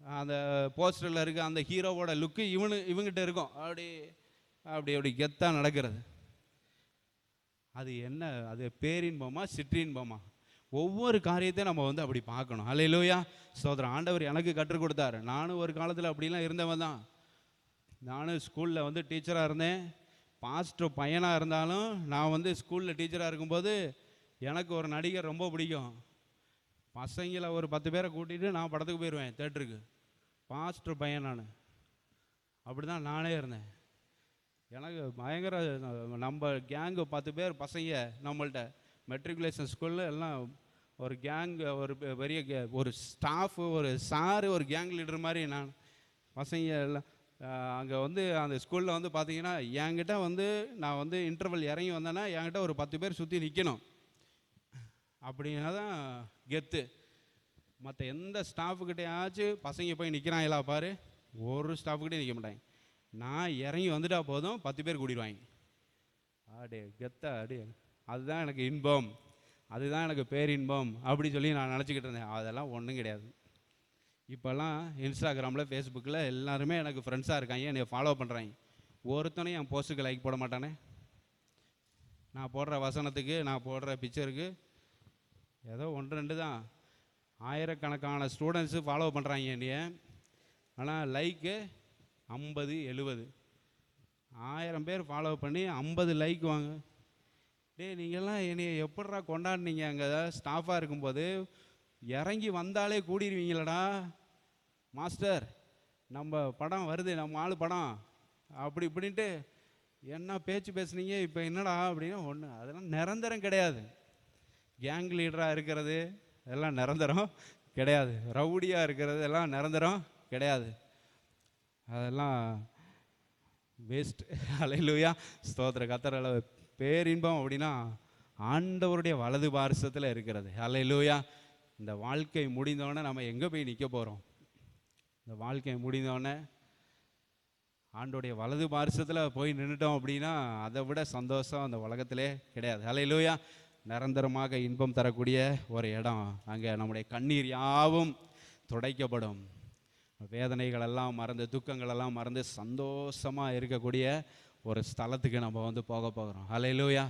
அந்த போஸ்டரில் இருக்க அந்த ஹீரோவோட லுக்கு இவங்கிட்ட இருக்கும். அப்படி அப்படி அப்படி கெத்தாக நடக்கிறது. அது என்ன? அது பேரின்பமா சிற்றின்பமா? ஒவ்வொரு காரியத்தையும் நம்ம அப்படி பார்க்கணும். ஹல்லேலூயா, சோதரன். ஆண்டவர் எனக்கு கற்றுக் கொடுத்தாரு. நானும் ஒரு காலத்தில் அப்படிலாம் இருந்தவன் தான். நானும் ஸ்கூலில் டீச்சராக இருந்தேன். பாஸ்டர் பையனாக இருந்தாலும் நான் ஸ்கூலில் டீச்சராக இருக்கும்போது எனக்கு ஒரு நடிகர் ரொம்ப பிடிக்கும். பசங்களை ஒரு 10 பேரை கூட்டிகிட்டு நான் படத்துக்கு போயிடுவேன் தேட்டருக்கு. பாஸ்டர் பையன் நான். அப்படி தான் நானே இருந்தேன். எனக்கு பயங்கர, நம்ம கேங்கு 10 பேர் பசங்க, நம்மள்கிட்ட மெட்ரிகுலேஷன் ஸ்கூலில் எல்லாம் ஒரு கேங், ஒரு பெரிய ஒரு ஸ்டாஃபு, ஒரு சாரு, ஒரு கேங் லீடர் மாதிரி நான். பசங்க எல்லாம் அங்கே அந்த ஸ்கூலில் பார்த்தீங்கன்னா என்கிட்ட நான் இன்டர்வல் இறங்கி வந்தேன்னா என்கிட்ட ஒரு 10 பேர் சுற்றி நிற்கணும். அப்படின்னா தான் கெத்து. மற்ற எந்த ஸ்டாஃபுக்கிட்டையாச்சும் பசங்க போய் நிற்கிறாங்களா பாரு, ஒரு ஸ்டாஃபுக்கிட்டே நிற்க மாட்டாங்க. நான் இறங்கி வந்துட்டா போதும் 10 பேர் கூட்டிடுவாங்க. அடே கெத்தா, அடே அதுதான் எனக்கு இன்பம், அதுதான் எனக்கு பேரின்பம் அப்படி சொல்லி நான் நினச்சிக்கிட்டு இருந்தேன். அதெல்லாம் ஒன்றும் கிடையாது. இப்போல்லாம் இன்ஸ்டாகிராமில், ஃபேஸ்புக்கில் எல்லாருமே எனக்கு ஃப்ரெண்ட்ஸாக இருக்காங்க, என்னை ஃபாலோ பண்ணுறாங்க. ஒருத்தனையும் என் போஸ்ட்டுக்கு லைக் போட மாட்டானே. நான் போடுற வசனத்துக்கு, நான் போடுற பிக்சருக்கு ஏதோ 1-2 தான். ஆயிரக்கணக்கான ஸ்டூடெண்ட்ஸு ஃபாலோ பண்ணுறாங்க என்னைய. ஆனால் லைக்கு 50-70. 1000 பேர் ஃபாலோ பண்ணி 50 லைக் வாங்க. நீங்கள்லாம் என்னைய எப்படா கொண்டாடினீங்க? அங்கே ஸ்டாஃபாக இருக்கும்போது இறங்கி வந்தாலே கூடிடுவீங்களடா மாஸ்டர், நம்ம படம் வருது, நம்ம ஆள் படம் அப்படி இப்படின்ட்டு என்ன பேச்சு பேசுனீங்க, இப்போ என்னடா அப்படின்னா ஒன்று. அதெல்லாம் நிரந்தரம் கிடையாது. கேங் லீடராக இருக்கிறது எல்லாம் நிரந்தரம் கிடையாது. ரவுடியாக இருக்கிறது எல்லாம் நிரந்தரம் கிடையாது. அதெல்லாம் வேஸ்ட். ஹல்லேலூயா, ஸ்தோத்திர. கர்த்தர் பேரின்பம் அப்படின்னா ஆண்டவருடைய வலது பாரிசத்தில் இருக்கிறது. ஹல்லேலூயா. இந்த வாழ்க்கை முடிந்தோடனே நம்ம எங்கே போய் நிற்க போகிறோம்? இந்த வாழ்க்கை முடிந்தோடனே ஆண்டோடைய வலது பாரிசத்தில் போய் நின்றுட்டோம் அப்படின்னா அதை விட சந்தோஷம் அந்த உலகத்திலே கிடையாது. ஹல்லேலூயா. நிரந்தரமாக இன்பம் தரக்கூடிய ஒரு இடம். அங்கே நம்முடைய கண்ணீர் யாவும் துடைக்கப்படும். வேதனைகளெல்லாம் மறந்து, துக்கங்களெல்லாம் மறந்து சந்தோஷமாக இருக்கக்கூடிய ஒரு ஸ்தலத்துக்கு நம்ம போக போகிறோம். ஹல்லேலூயா.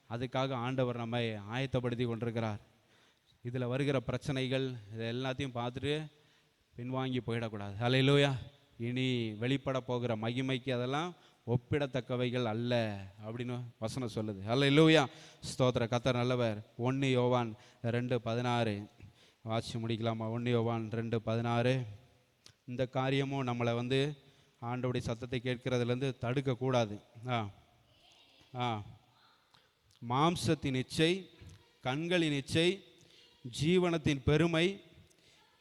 அதுக்காக ஆண்டவர் நம்மை ஆயத்தப்படுத்தி கொண்டிருக்கிறார். இதில் வருகிற பிரச்சனைகள் இது எல்லாத்தையும் பார்த்துட்டு பின்வாங்கி போயிடக்கூடாது. ஹல்லேலூயா. இனி வெளிப்பட போகிற மகிமைக்கு அதெல்லாம் ஒப்பிடத்தக்கவைகள் அல்ல அப்படின்னு வசனம் சொல்லுது. ஹல்லேலூயா, ஸ்தோத்திர. கர்த்தர் நல்லவர். 1 யோவான் 2:16 வாசி முடிக்கலாமா? 1 யோவான் 2:16. இந்த காரியமும் நம்மளை ஆண்டவருடைய சத்தத்தை கேட்கிறதுலேருந்து தடுக்கக்கூடாது. மாம்சத்தின் இச்சை, கண்களின் இச்சை, ஜீவனத்தின் பெருமை,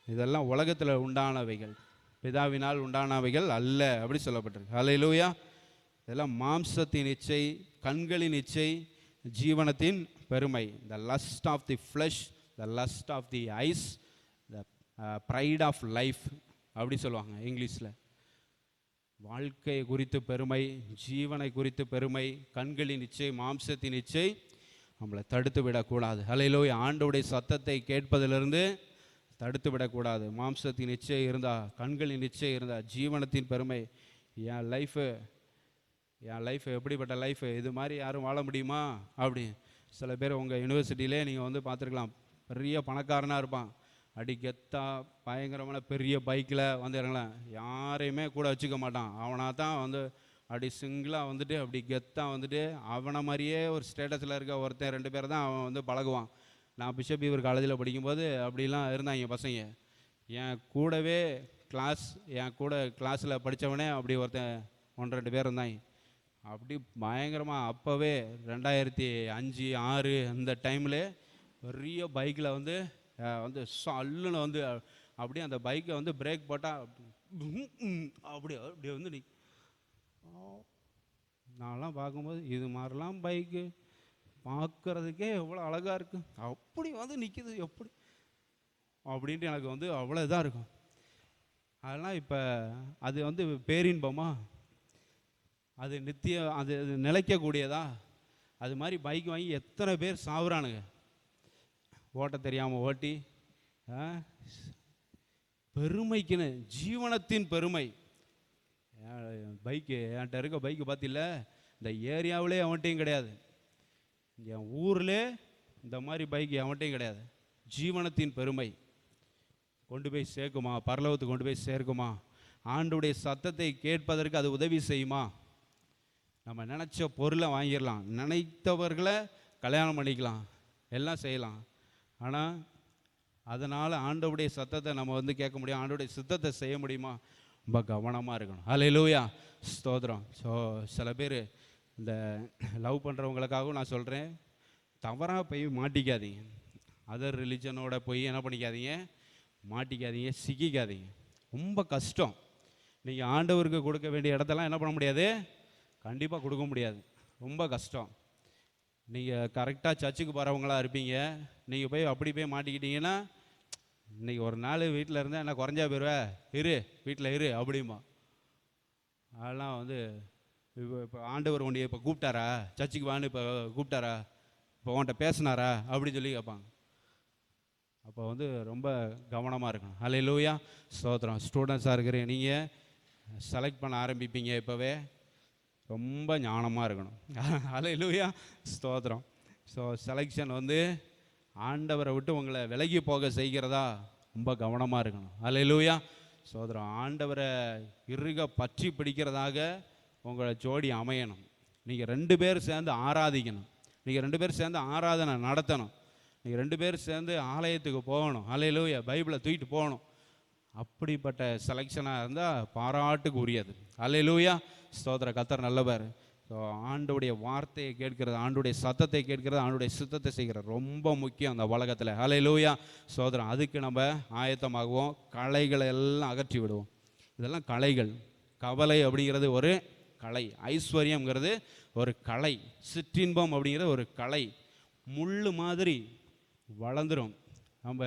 இதெல்லாம் உலகத்தில் உண்டானவைகள், பிதாவினால் உண்டானவைகள் அல்ல அப்படி சொல்லப்பட்டிருக்கு. ஹல்லேலூயா. இதெல்லாம் மாம்சத்தின் இச்சை, கண்களின் இச்சை, ஜீவனத்தின் பெருமை. The lust of the flesh, the lust of the eyes, the pride of life அப்படி சொல்லுவாங்க இங்கிலீஷில். வாழ்க்கை குறித்து பெருமை, ஜீவனை குறித்து பெருமை, கண்களின் இச்சை, மாம்சத்தின் இச்சை நம்மளை தடுத்து விடக்கூடாது. ஹல்லேலூயா. ஆண்டவருடைய சத்தத்தை கேட்பதிலிருந்து தடுத்து விடக்கூடாது. மாம்சத்தின் இச்சை இருந்தால், கண்களின் இச்சை இருந்தால், ஜீவனத்தின் பெருமை. என் லைஃப் எப்படிப்பட்ட லைஃப், இது மாதிரி யாரும் வாழ முடியுமா அப்படி. சில பேர் உங்கள் யூனிவர்சிட்டியிலே நீங்கள் வந்து பார்த்துருக்கலாம், பெரிய பணக்காரனாக இருப்பான், அடி கெத்தா பயங்கரமான பெரிய பைக்கில் வந்து இறங்கலாம், யாரையுமே கூட வச்சுக்க மாட்டான். அவனாக தான் வந்து அப்படி சிங்கிளாக வந்துட்டு அப்படி கெத்தாக வந்துட்டு அவனை மாதிரியே ஒரு ஸ்டேட்டஸில் இருக்க ஒருத்தன் 2 பேர் தான் அவன் வந்து பழகுவான். நான் பிஷப் இவர் காலேஜில் படிக்கும்போது அப்படிலாம் இருந்தாங்க பசங்க. என் கூட கிளாஸில் படித்தவனே அப்படி ஒருத்தன் 1-2 பேர் இருந்தாங்க. அப்படி பயங்கரமாக அப்போவே 2005, 6 அந்த டைமில் பெரிய பைக்கில் வந்து சல்லுன்னு வந்து அப்படியே அந்த பைக்கை வந்து பிரேக் போட்டால் அப்படியே வந்து நான்லாம் பார்க்கும்போது இது மாதிரிலாம் பைக்கு பார்க்குறதுக்கே எவ்வளோ அழகாக இருக்குது, அப்படி வந்து நிற்கிது எப்படி அப்படின்ட்டு எனக்கு வந்து அவ்வளோ இதாக இருக்கும். அதெல்லாம் இப்போ அது வந்து பேரின்பமா, அது அது நிலைக்கக்கூடியதா? அது மாதிரி பைக் வாங்கி எத்தனை பேர் சாவுறானுங்க, ஓட்ட தெரியாமல் ஓட்டி. பெருமைக்குன்னு, ஜீவனத்தின் பெருமை. பைக்கு என்கிட்ட இருக்க பைக்கு பார்த்தில்ல, இந்த ஏரியாவிலே அவன்கிட்டையும் கிடையாது, என் ஊரில் இந்த மாதிரி பைக் அவன்கிட்டையும் கிடையாது. ஜீவனத்தின் பெருமை கொண்டு போய் சேர்க்குமா, பரலோகத்துக்கு கொண்டு போய் சேர்க்குமா? ஆண்டவருடைய சத்தத்தை கேட்பதற்கு அது உதவி செய்யுமா? நம்ம நினச்ச பொருளை வாங்கிடலாம், நினைத்தவர்களை கல்யாணம் பண்ணிக்கலாம், எல்லாம் செய்யலாம். ஆனால் அதனால் ஆண்டவருடைய சத்தத்தை நம்ம வந்து கேட்க முடியும், ஆண்டவருடைய சித்தத்தை செய்ய முடியுமா? ரொம்ப கவனமாக இருக்கணும். ஹல்லேலூயா, ஸ்தோத்திரம். ஸோ சில பேர் இந்த லவ் பண்ணுறவங்களுக்காகவும் நான் சொல்கிறேன், தவறாக போய் மாட்டிக்காதீங்க. அதர் ரிலிஜனோட போய் என்ன பண்ணிக்காதீங்க, மாட்டிக்காதீங்க, சிக்கிக்காதீங்க. ரொம்ப கஷ்டம். நீங்கள் ஆண்டவருக்கு கொடுக்க வேண்டிய இடத்தெல்லாம் என்ன பண்ண முடியாது, கண்டிப்பாக கொடுக்க முடியாது, ரொம்ப கஷ்டம். நீங்கள் கரெக்டாக சர்ச்சுக்கு போகிறவங்களா இருப்பீங்க, நீங்கள் போய் அப்படி போய் மாட்டிக்கிட்டீங்கன்னா, இன்றைக்கி ஒரு நாள் வீட்டில் இருந்தால் என்ன குறைஞ்சா போயிடுவேன், வீட்டில் இரு அப்படிமா. அதெல்லாம் வந்து இப்போ ஆண்டவர் உன்னை இப்போ கூப்பிட்டாரா, சர்ச்சுக்கு வான்னு இப்போ கூப்பிட்டாரா, இப்போ உன்கிட்ட பேசினாரா அப்படின்னு சொல்லி கேட்பாங்க. அப்போ வந்து ரொம்ப கவனமாக இருக்கணும். ஹல்லேலூயா, ஸ்தோத்திரம். ஸ்டூடெண்ட்ஸாக இருக்கிற நீங்கள் செலக்ட் பண்ண ஆரம்பிப்பீங்க, இப்போவே ரொம்ப ஞானமாக இருக்கணும். ஹல்லேலூயா, ஸ்தோத்திரம். ஸோ செலெக்ஷன் வந்து ஆண்டவரை விட்டு உங்களை விலகி போக செய்கிறதா, ரொம்ப கவனமாக இருக்கணும். ஹல்லேலூயா, ஸ்தோத்திரம். ஆண்டவரை இறுக பற்றி பிடிக்கிறதாக உங்களை ஜோடி அமையணும். நீங்கள் 2 பேர் சேர்ந்து ஆராதிக்கணும், நீங்கள் 2 பேர் சேர்ந்து ஆராதனை நடத்தணும், நீங்கள் 2 பேர் சேர்ந்து ஆலயத்துக்கு போகணும். ஹல்லேலூயா, பைபிளை தூக்கிட்டு போகணும். அப்படிப்பட்ட செலெக்ஷனாக இருந்தால் பாராட்டுக்கு உரியது. ஹல்லேலூயா, ஸ்தோத்திர. கர்த்தர் நல்லவர். ஸோ ஆண்டோடைய வார்த்தையை கேட்கிறது, ஆண்டுடைய சத்தத்தை கேட்கிறது, ஆண்டுடைய சித்தத்தை செய்கிறது ரொம்ப முக்கியம் அந்த உலகத்தில். ஹல்லேலூயா, ஸ்தோத்திரம். அதுக்கு நம்ம ஆயத்தமாகுவோம், களைகளை எல்லாம் அகற்றி விடுவோம். இதெல்லாம் களைகள். கவலை அப்படிங்கிறது ஒரு கலை, ஐஸ்வர்யங்கிறது ஒரு கலை, சிற்றின்பம் அப்படிங்கிறது ஒரு கலை. முள் மாதிரி வளர்ந்துடும். நம்ம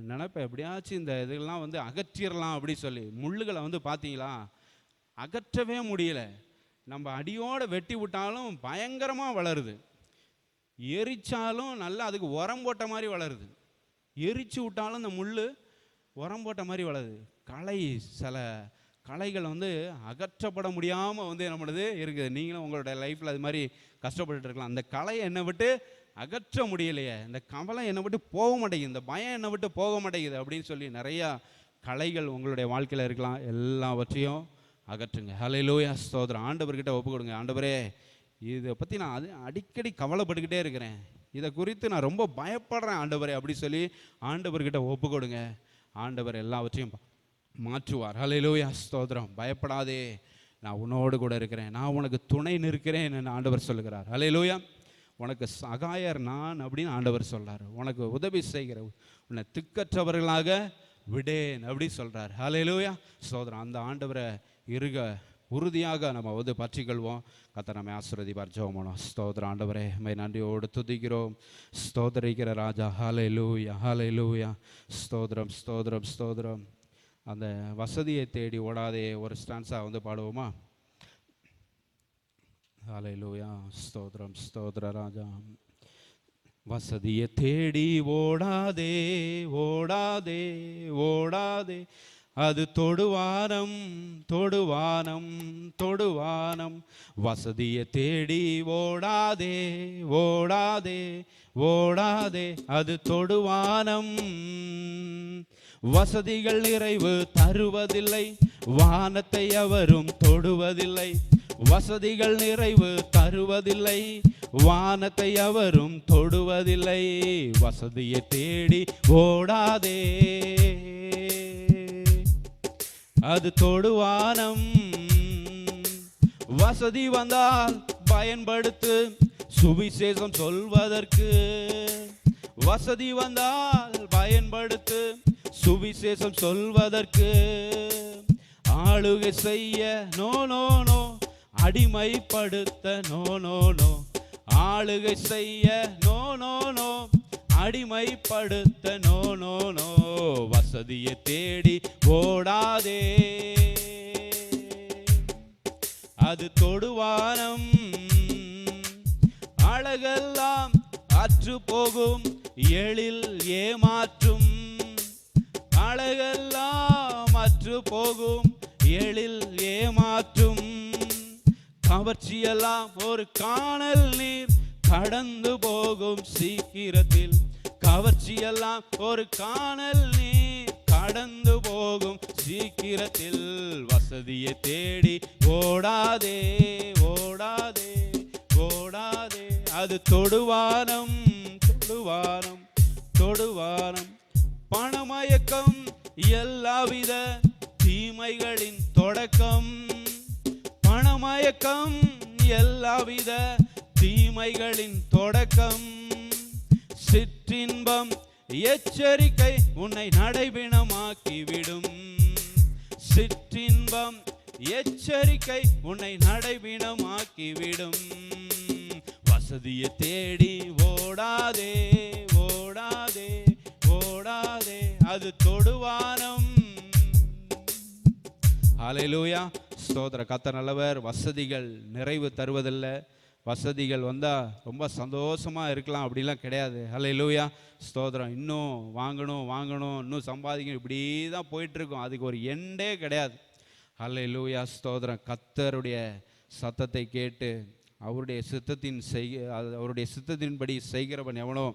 நினைப்பேன் எப்படியாச்சும் இந்த இதெல்லாம் வந்து அகற்றிடலாம் அப்படி சொல்லி. முள்ளுகளை வந்து பார்த்தீங்களா, அகற்றவே முடியல. நம்ம அடியோடு வெட்டி விட்டாலும் பயங்கரமாக வளருது, எரிச்சாலும் நல்லா அதுக்கு உரம் போட்ட மாதிரி வளருது, எரிச்சு விட்டாலும் இந்த முள் உரம் போட்ட மாதிரி வளருது. சில களைகள் வந்து அகற்றப்பட முடியாமல் வந்து நம்மளது இருக்குது. நீங்களும் உங்களோட லைஃப்பில் அது மாதிரி கஷ்டப்பட்டு இருக்கலாம். அந்த களையை என்னை விட்டு அகற்ற முடியலையே, இந்த கவலை என்னை விட்டு போக மாட்டேங்குது, இந்த பயம் என்னை விட்டு போக மாட்டேங்குது அப்படின்னு சொல்லி நிறையா களைகள் உங்களுடைய வாழ்க்கையில் இருக்கலாம். எல்லாவற்றையும் அகற்றுங்க. ஹல்லேலூயா, ஸ்தோத்திரம். ஆண்டவர்கிட்ட ஒப்பு கொடுங்க. ஆண்டவரே, இதை பற்றி நான் அடிக்கடி கவலைப்பட்டுக்கிட்டே இருக்கிறேன், இதை குறித்து நான் ரொம்ப பயப்படுறேன் ஆண்டவரே அப்படி சொல்லி ஆண்டவர்கிட்ட ஒப்பு கொடுங்க. ஆண்டவர் எல்லாவற்றையும் மாற்றுவார். ஹல்லேலூயா, ஸ்தோத்திரம். பயப்படாதே, நான் உன்னோடு கூட இருக்கிறேன், நான் உனக்கு துணை நிற்கிறேன் என்று ஆண்டவர் சொல்லுகிறார். ஹல்லேலூயா. உனக்கு சகாயர் நான் அப்படின்னு ஆண்டவர் சொல்றார். உனக்கு உதவி செய்கிற, உன்னை திக்கற்றவர்களாக விடேன் அப்படி சொல்றார். ஹல்லேலூயா. ஸ்தோத்திரம். அந்த ஆண்டவரை உறுதியாக நம்ம பற்றிக்கொள்வோம். கர்த்தர் நம்மை ஆசீர்வதிப்பார். ஜெபம் பண்ணுவோம். ஸ்தோத்திரம். ஆண்டவரே, உம்மை நன்றியோடு துதிக்கிறோம், ஸ்தோத்திரிக்கிற ராஜா. ஹல்லேலூயா, ஹல்லேலூயா. ஸ்தோத்திரம், ஸ்தோத்திரம், ஸ்தோத்திரம். அந்த வசதியை தேடி ஓடாதே ஒரு ஸ்டான்ஸா பாடுவோமா? ஹல்லேலூயா. ஸ்தோத்திரம், ஸ்தோத்திர ராஜா. வசதியை தேடி ஓடாதே, ஓடாதே, ஓடாதே, அது தொடுவானம், தொடுவானம், தொடுவானம். வசதியை தேடி ஓடாதே, ஓடாதே, ஓடாதே, அது தொடுவானம். வசதிகள் நிறைவு தருவதில்லை, வானத்தை அவரும் தொடுவதில்லை. வசதிகள் நிறைவு தருவதில்லை, வானத்தை அவரும் தொடுவதில்லை. வசதியை தேடி ஓடாதே, அது தொடுவானம். வசதி வந்தால் பயன்படுத்து சுவிசேஷம் சொல்வதற்கு. வசதி வந்தால் பயன்படுத்து சுவிசேஷம் சொல்வதற்கு. ஆளுகை செய்ய நோ நோ நோ, அடிமைப்படுத்த நோ நோ நோ. ஆளுகை செய்ய நோ நோ நோ, அடிமைப்படுத்த நோ நோ நோ. வசதியை தேடி ஓடாதே, அது தொடுவானம். அழகெல்லாம் அற்று போகும், எழில் ஏமாற்றும். அழகெல்லாம் அற்று போகும், எழில் ஏமாற்றும். கவர்ச்சியெல்லாம் ஒரு காணல் நீர், கடந்து போகும் சீக்கிரத்தில். கவர்ச்சியெல்லாம் ஒரு காணல் நீர், கடந்து போகும் சீக்கிரத்தில். வசதியை தேடி ஓடாதே, ஓடாதே, ஓடாதே, அது தொடுவானம், தொடுவானம், தொடுவானம். பணமயக்கம் எல்லாவித தீமைகளின் தொடக்கம். பணமயக்கம் எல்லாவித தீமைகளின் தொடக்கம். சிற்றின்பம் எச்சரிக்கை, உன்னை நடைபிணமாக்கிவிடும். சிற்றின்பம் எச்சரிக்கை, உன்னை நடைபிணமாக்கிவிடும். வசதியை தேடி ஓடாதே, ஓடாதே, ஓடாதே, அது தொடுவானம். ஹல்லேலூயா. ஸ்தோத்திர. கர்த்தர் நல்லவர். வசதிகள் நிறைவு தருவதில்லை. வசதிகள் வந்தால் ரொம்ப சந்தோஷமாக இருக்கலாம் அப்படிலாம் கிடையாது. ஹல்லேலூயா. ஸ்தோத்திரம். இன்னும் வாங்கணும் வாங்கணும், இன்னும் சம்பாதிக்கணும், இப்படி தான் போயிட்டுருக்கோம். அதுக்கு ஒரு எண்டே கிடையாது. ஹல்லேலூயா. ஸ்தோத்திரம். கர்த்தருடைய சத்தத்தை கேட்டு அவருடைய சித்தத்தின்படி செய்கிறவன் எவனோ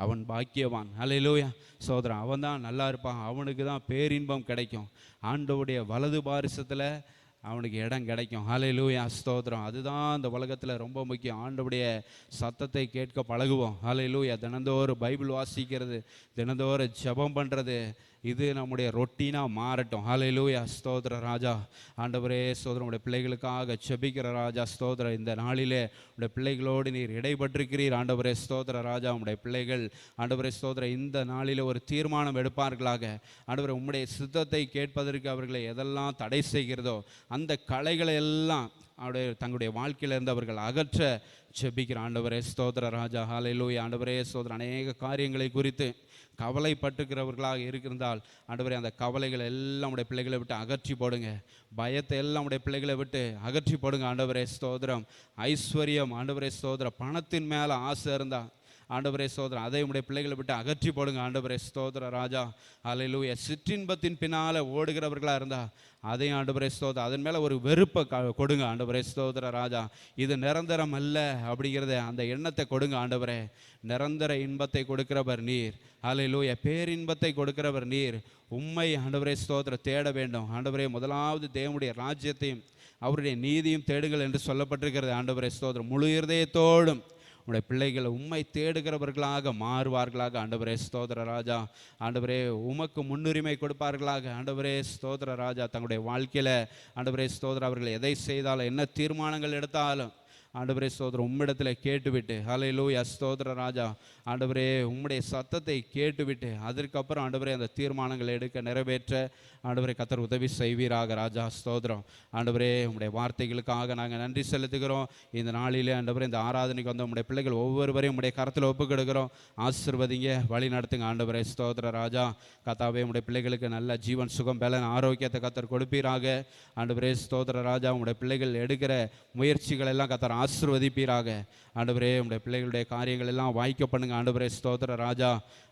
அவன் பாக்கியவான். ஹல்லேலூயா. ஸ்தோத்திரம். அவன் தான் நல்லா இருப்பான், அவனுக்கு தான் பேரின்பம் கிடைக்கும். ஆண்டவருடைய வலது பாரிசத்தில் அவனுக்கு இடம் கிடைக்கும். ஹல்லேலூயா. ஸ்தோத்திரம். அதுதான் இந்த உலகத்தில் ரொம்ப முக்கியம். ஆண்டவருடைய சத்தத்தை கேட்க பழகுவோம். ஹல்லேலூயா. தினந்தோறும் பைபிள் வாசிக்கிறது, தினந்தோறும் ஜெபம் பண்ணுறது, இது நம்முடைய ரொட்டீனாக மாறட்டும். ஹல்லேலூயா. ஸ்தோத்திர ராஜா. ஆண்டவரே ஸ்தோத்திரம். உடைய பிள்ளைகளுக்காக ஜெபிக்கிற ராஜா. ஸ்தோத்திரம். இந்த நாளிலே உடைய பிள்ளைகளோடு நீர் இடைப்பட்டிருக்கிறீர். ஆண்டவரே ஸ்தோத்திர ராஜா. உடைய பிள்ளைகள் ஆண்டவரே ஸ்தோத்திரம் இந்த நாளில் ஒரு தீர்மானம் எடுப்பார்களாக. ஆண்டவரே உம்முடைய சித்தத்தை கேட்பதற்கு அவர்களை எதெல்லாம் தடை செய்கிறதோ அந்த கலைகளை எல்லாம் தங்களுடைய வாழ்க்கையில் இருந்து அவர்கள் அகற்ற ஜெபிக்கிற ஆண்டவரே ஸ்தோத்திர ராஜா. ஹல்லேலூயா. ஆண்டவரே ஸ்தோத்திரம். அநேக காரியங்களை குறித்து கவலைப்பட்டுக்கிறவர்களாக இருந்தால் ஆண்டவரே அந்த கவலைகளை எல்லாம் உடைய பிள்ளைகளை விட்டு அகற்றி போடுங்க. பயத்தை எல்லாம் உடைய பிள்ளைகளை விட்டு அகற்றி போடுங்க. ஆண்டவரே ஸ்தோத்திரம். ஐஸ்வர்யம் ஆண்டவரே ஸ்தோத்திரம், பணத்தின் மேலே ஆசை இருந்தால் ஆண்டவரே ஸ்தோத்திரம் அதை உடைய பிள்ளைகளை விட்டு அகற்றி போடுங்க. ஆண்டவரே ஸ்தோத்திர ராஜா. ஹல்லேலூயா. சிற்றின்பத்தின் பின்னால் ஓடுகிறவர்களாக இருந்தால் அதையும் ஆண்டவரே ஸ்தோத்திரம் அதன் மேலே ஒரு வெறுப்பை கொடுங்க. ஆண்டவரே ஸ்தோத்திர ராஜா. இது நிரந்தரம் அல்ல அப்படிங்கிறத அந்த எண்ணத்தை கொடுங்க. ஆண்டவரே நிரந்தர இன்பத்தை கொடுக்கிறவர் நீர். ஹல்லேலூயா. பேரின்பத்தை கொடுக்கிறவர் நீர். உம்மை ஆண்டவரே ஸ்தோத்திரம் தேட வேண்டும். ஆண்டவரே முதலாவது தேவனுடைய ராஜ்யத்தையும் அவருடைய நீதியும் தேடுங்கள் என்று சொல்லப்பட்டிருக்கிறது. ஆண்டவரே ஸ்தோத்திரம். முழு இருதயத்தோடும் உடைய பிள்ளைகளை உம்மை தேடுகிறவர்களாக மாறுவார்களாக. ஆண்டவரே ஸ்தோத்திர ராஜா. ஆண்டவரே உமக்கு முன்னுரிமை கொடுப்பார்களாக. ஆண்டவரே ஸ்தோத்திர ராஜா. தங்களுடைய வாழ்க்கையில் ஆண்டவரே ஸ்தோத்திர அவர்கள் எதை செய்தாலும் என்ன தீர்மானங்கள் எடுத்தாலும் ஆண்டவரே ஸ்தோத்திரம் உம்மிடத்தில் கேட்டுவிட்டு, ஹல்லேலூயா ஸ்தோத்திர ராஜா, ஆண்டவரே உம்முடைய சத்தத்தை கேட்டுவிட்டு அதற்கப்புறம் ஆண்டவரே அந்த தீர்மானங்களை எடுக்க நிறைவேற்ற ஆண்டவரே கர்த்தர் உதவி செய்வீராக ராஜா. ஸ்தோத்திரம் ஆண்டவரே, உம்முடைய வார்த்தைகளுக்காக நாங்கள் நன்றி செலுத்துகிறோம். இந்த நாளிலே ஆண்டவரே இந்த ஆராதனைக்கு வந்த உம்முடைய பிள்ளைகள் ஒவ்வொருவரையும் உம்முடைய கரத்தில் ஒப்புக்கொடுக்கிறோம். ஆசீர்வதிங்க, வழி நடத்துங்க ஆண்டவரே. ஸ்தோத்திர ராஜா, கர்த்தாவே உம்முடைய பிள்ளைகளுக்கு நல்ல ஜீவன், சுகம், பலன், ஆரோக்கியத்தை கர்த்தர் கொடுப்பீராக. ஆண்டவரே ஸ்தோத்திர ராஜா, உம்முடைய பிள்ளைகள் எடுக்கிற முயற்சிகள் எல்லாம் கர்த்தர் ஆசீர்வதிப்பீராக. ஆண்டவரே உம்முடைய பிள்ளைகளுடைய காரியங்கள் எல்லாம் வாய்க்க பண்ணுங்க ஆண்டவரே. ஸ்தோத்திர ராஜா,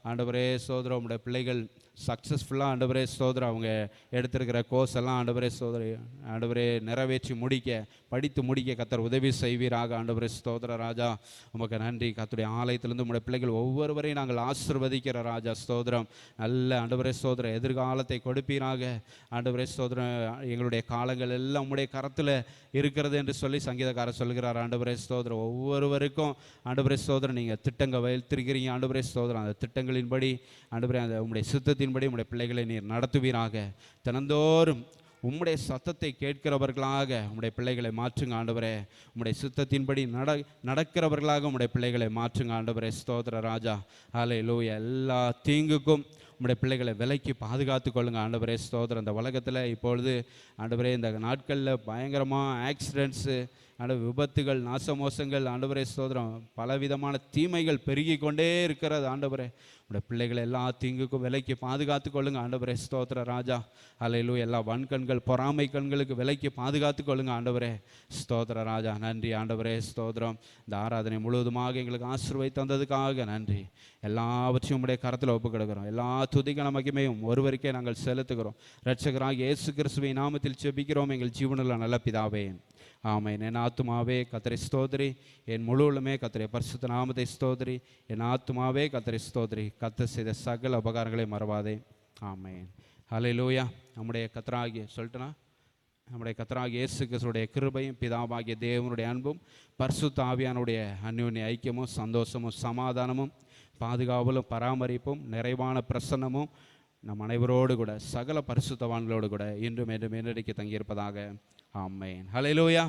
ஆண்டவரே ஸ்தோத்திரம் உம்முடைய பிள்ளைகள் சக்ஸஸ்ஃபுல்லாக ஆண்டவரே ஸ்தோத்திரம் அவங்க எடுத்திருக்கிற கோர்ஸ் எல்லாம் ஆண்டவரே ஸ்தோத்திரம் ஆண்டவரே நிறைவேற்றி முடிக்க, படித்து முடிக்க கர்த்தர் உதவி செய்வீராக ஆண்டவரே. ஸ்தோத்திர ராஜா, உமக்கு நன்றி. கர்த்தருடைய ஆலயத்திலிருந்து உம்முடைய பிள்ளைகள் ஒவ்வொருவரையும் நாங்கள் ஆசீர்வதிக்கிற ராஜா. ஸ்தோத்திரம் நல்ல ஆண்டவரே ஸ்தோத்திரம் எதிர்காலத்தை கொடுப்பீராக ஆண்டவரே. ஸ்தோத்திரம் எங்களுடைய காலங்கள் எல்லாம் உம்முடைய கரத்தில் இருக்கிறது என்று சொல்லி சங்கீதக்காரர் சொல்கிறார் ஆண்டவரே. ஸ்தோத்திரம் ஒவ்வொருவருக்கும் ஆண்டவரே ஸ்தோத்திரம் நீங்கள் திட்டங்கள் வைத்திருக்கிறீங்க ஆண்டவரே. ஸ்தோத்திரம் அந்த திட்டங்களின்படி ஆண்டவரே, அந்த உம்முடைய சித்தத்தின்படி உம்முடைய பிள்ளைகளை நீர் நடத்துவீராக. தினந்தோறும் உம்முடைய சத்தத்தை கேட்கிறவர்களாக உம்முடைய பிள்ளைகளை மாற்றுங்க ஆண்டவரே. உம்முடைய சித்தத்தின்படி நடக்கிறவர்களாக உம்முடைய பிள்ளைகளை மாற்றுங்க ஆண்டவரே. ஸ்தோத்திர ராஜா, ஹல்லேலூயா. எல்லா தீங்குக்கும் உம்முடைய பிள்ளைகளை விலைக்கு பாதுகாத்து கொள்ளுங்க ஆண்டவரே. ஸ்தோத்திரம் இந்த உலகத்தில் இப்பொழுது ஆண்டவரே இந்த நாட்களில் பயங்கரமாக ஆக்சிடென்ட்ஸு, விபத்துகள், நாசமோசங்கள் ஆண்டவரே ஸ்தோத்திரம் பலவிதமான தீமைகள் பெருகி கொண்டே இருக்கிறது ஆண்டவரே. உடைய பிள்ளைகளை எல்லா தீங்குக்கும் விலைக்கு பாதுகாத்து கொள்ளுங்க ஆண்டவரே. ஸ்தோத்திர ராஜா, ஹல்லேலூயா. எல்லா வன்கண்கள், பொறாமை கண்களுக்கு விலைக்கு பாதுகாத்து கொள்ளுங்க ஆண்டவரே. ஸ்தோத்திர ராஜா, நன்றி ஆண்டவரே. ஸ்தோத்திரம் இந்த ஆராதனை முழுவதுமாக எங்களுக்கு ஆசீர்வதித்து தந்ததுக்காக நன்றி. எல்லாவற்றையும் உடைய கரத்தில் ஒப்புக்கொடுக்கிறோம். எல்லா துதிக்கான மகிமையும் ஒருவருக்கே நாங்கள் செலுத்துகிறோம். இரட்சகராகிய இயேசு கிறிஸ்துவின் நாமத்தில் ஜெபிக்கிறோம் எங்கள் ஜீவனுள்ள நல்ல பிதாவே, ஆமென். என் ஆத்துமாவே கர்த்தரை ஸ்தோத்திரி, என் முழு உள்ளமே கர்த்தருடைய பரிசுத்த நாமத்தை ஸ்தோத்திரி. என் ஆத்துமாவே கர்த்தரை ஸ்தோத்திரி, கர்த்தர் செய்த சகல உபகாரங்களை மறவாதே. ஆமென். ஹல்லேலூயா. நம்முடைய கர்த்தராகிய சொல்லிட்டேனா, நம்முடைய கர்த்தராகிய இயேசு கிறிஸ்துவுடைய கிருபையும் பிதாவாகிய தேவனுடைய அன்பும் பரிசுத்த ஆவியானுடைய அந்யோன்ய ஐக்கியமும் சந்தோஷமும் சமாதானமும் பாதுகாவலும் பராமரிப்பும் நிறைவான பிரசன்னமும் நம் அனைவரோடு கூட சகல பரிசுத்தவான்களோடு கூட இன்றும் என்றும் என்றைக்கு தங்கியிருப்பதாக. ஆமென். ஹல்லேலூயா.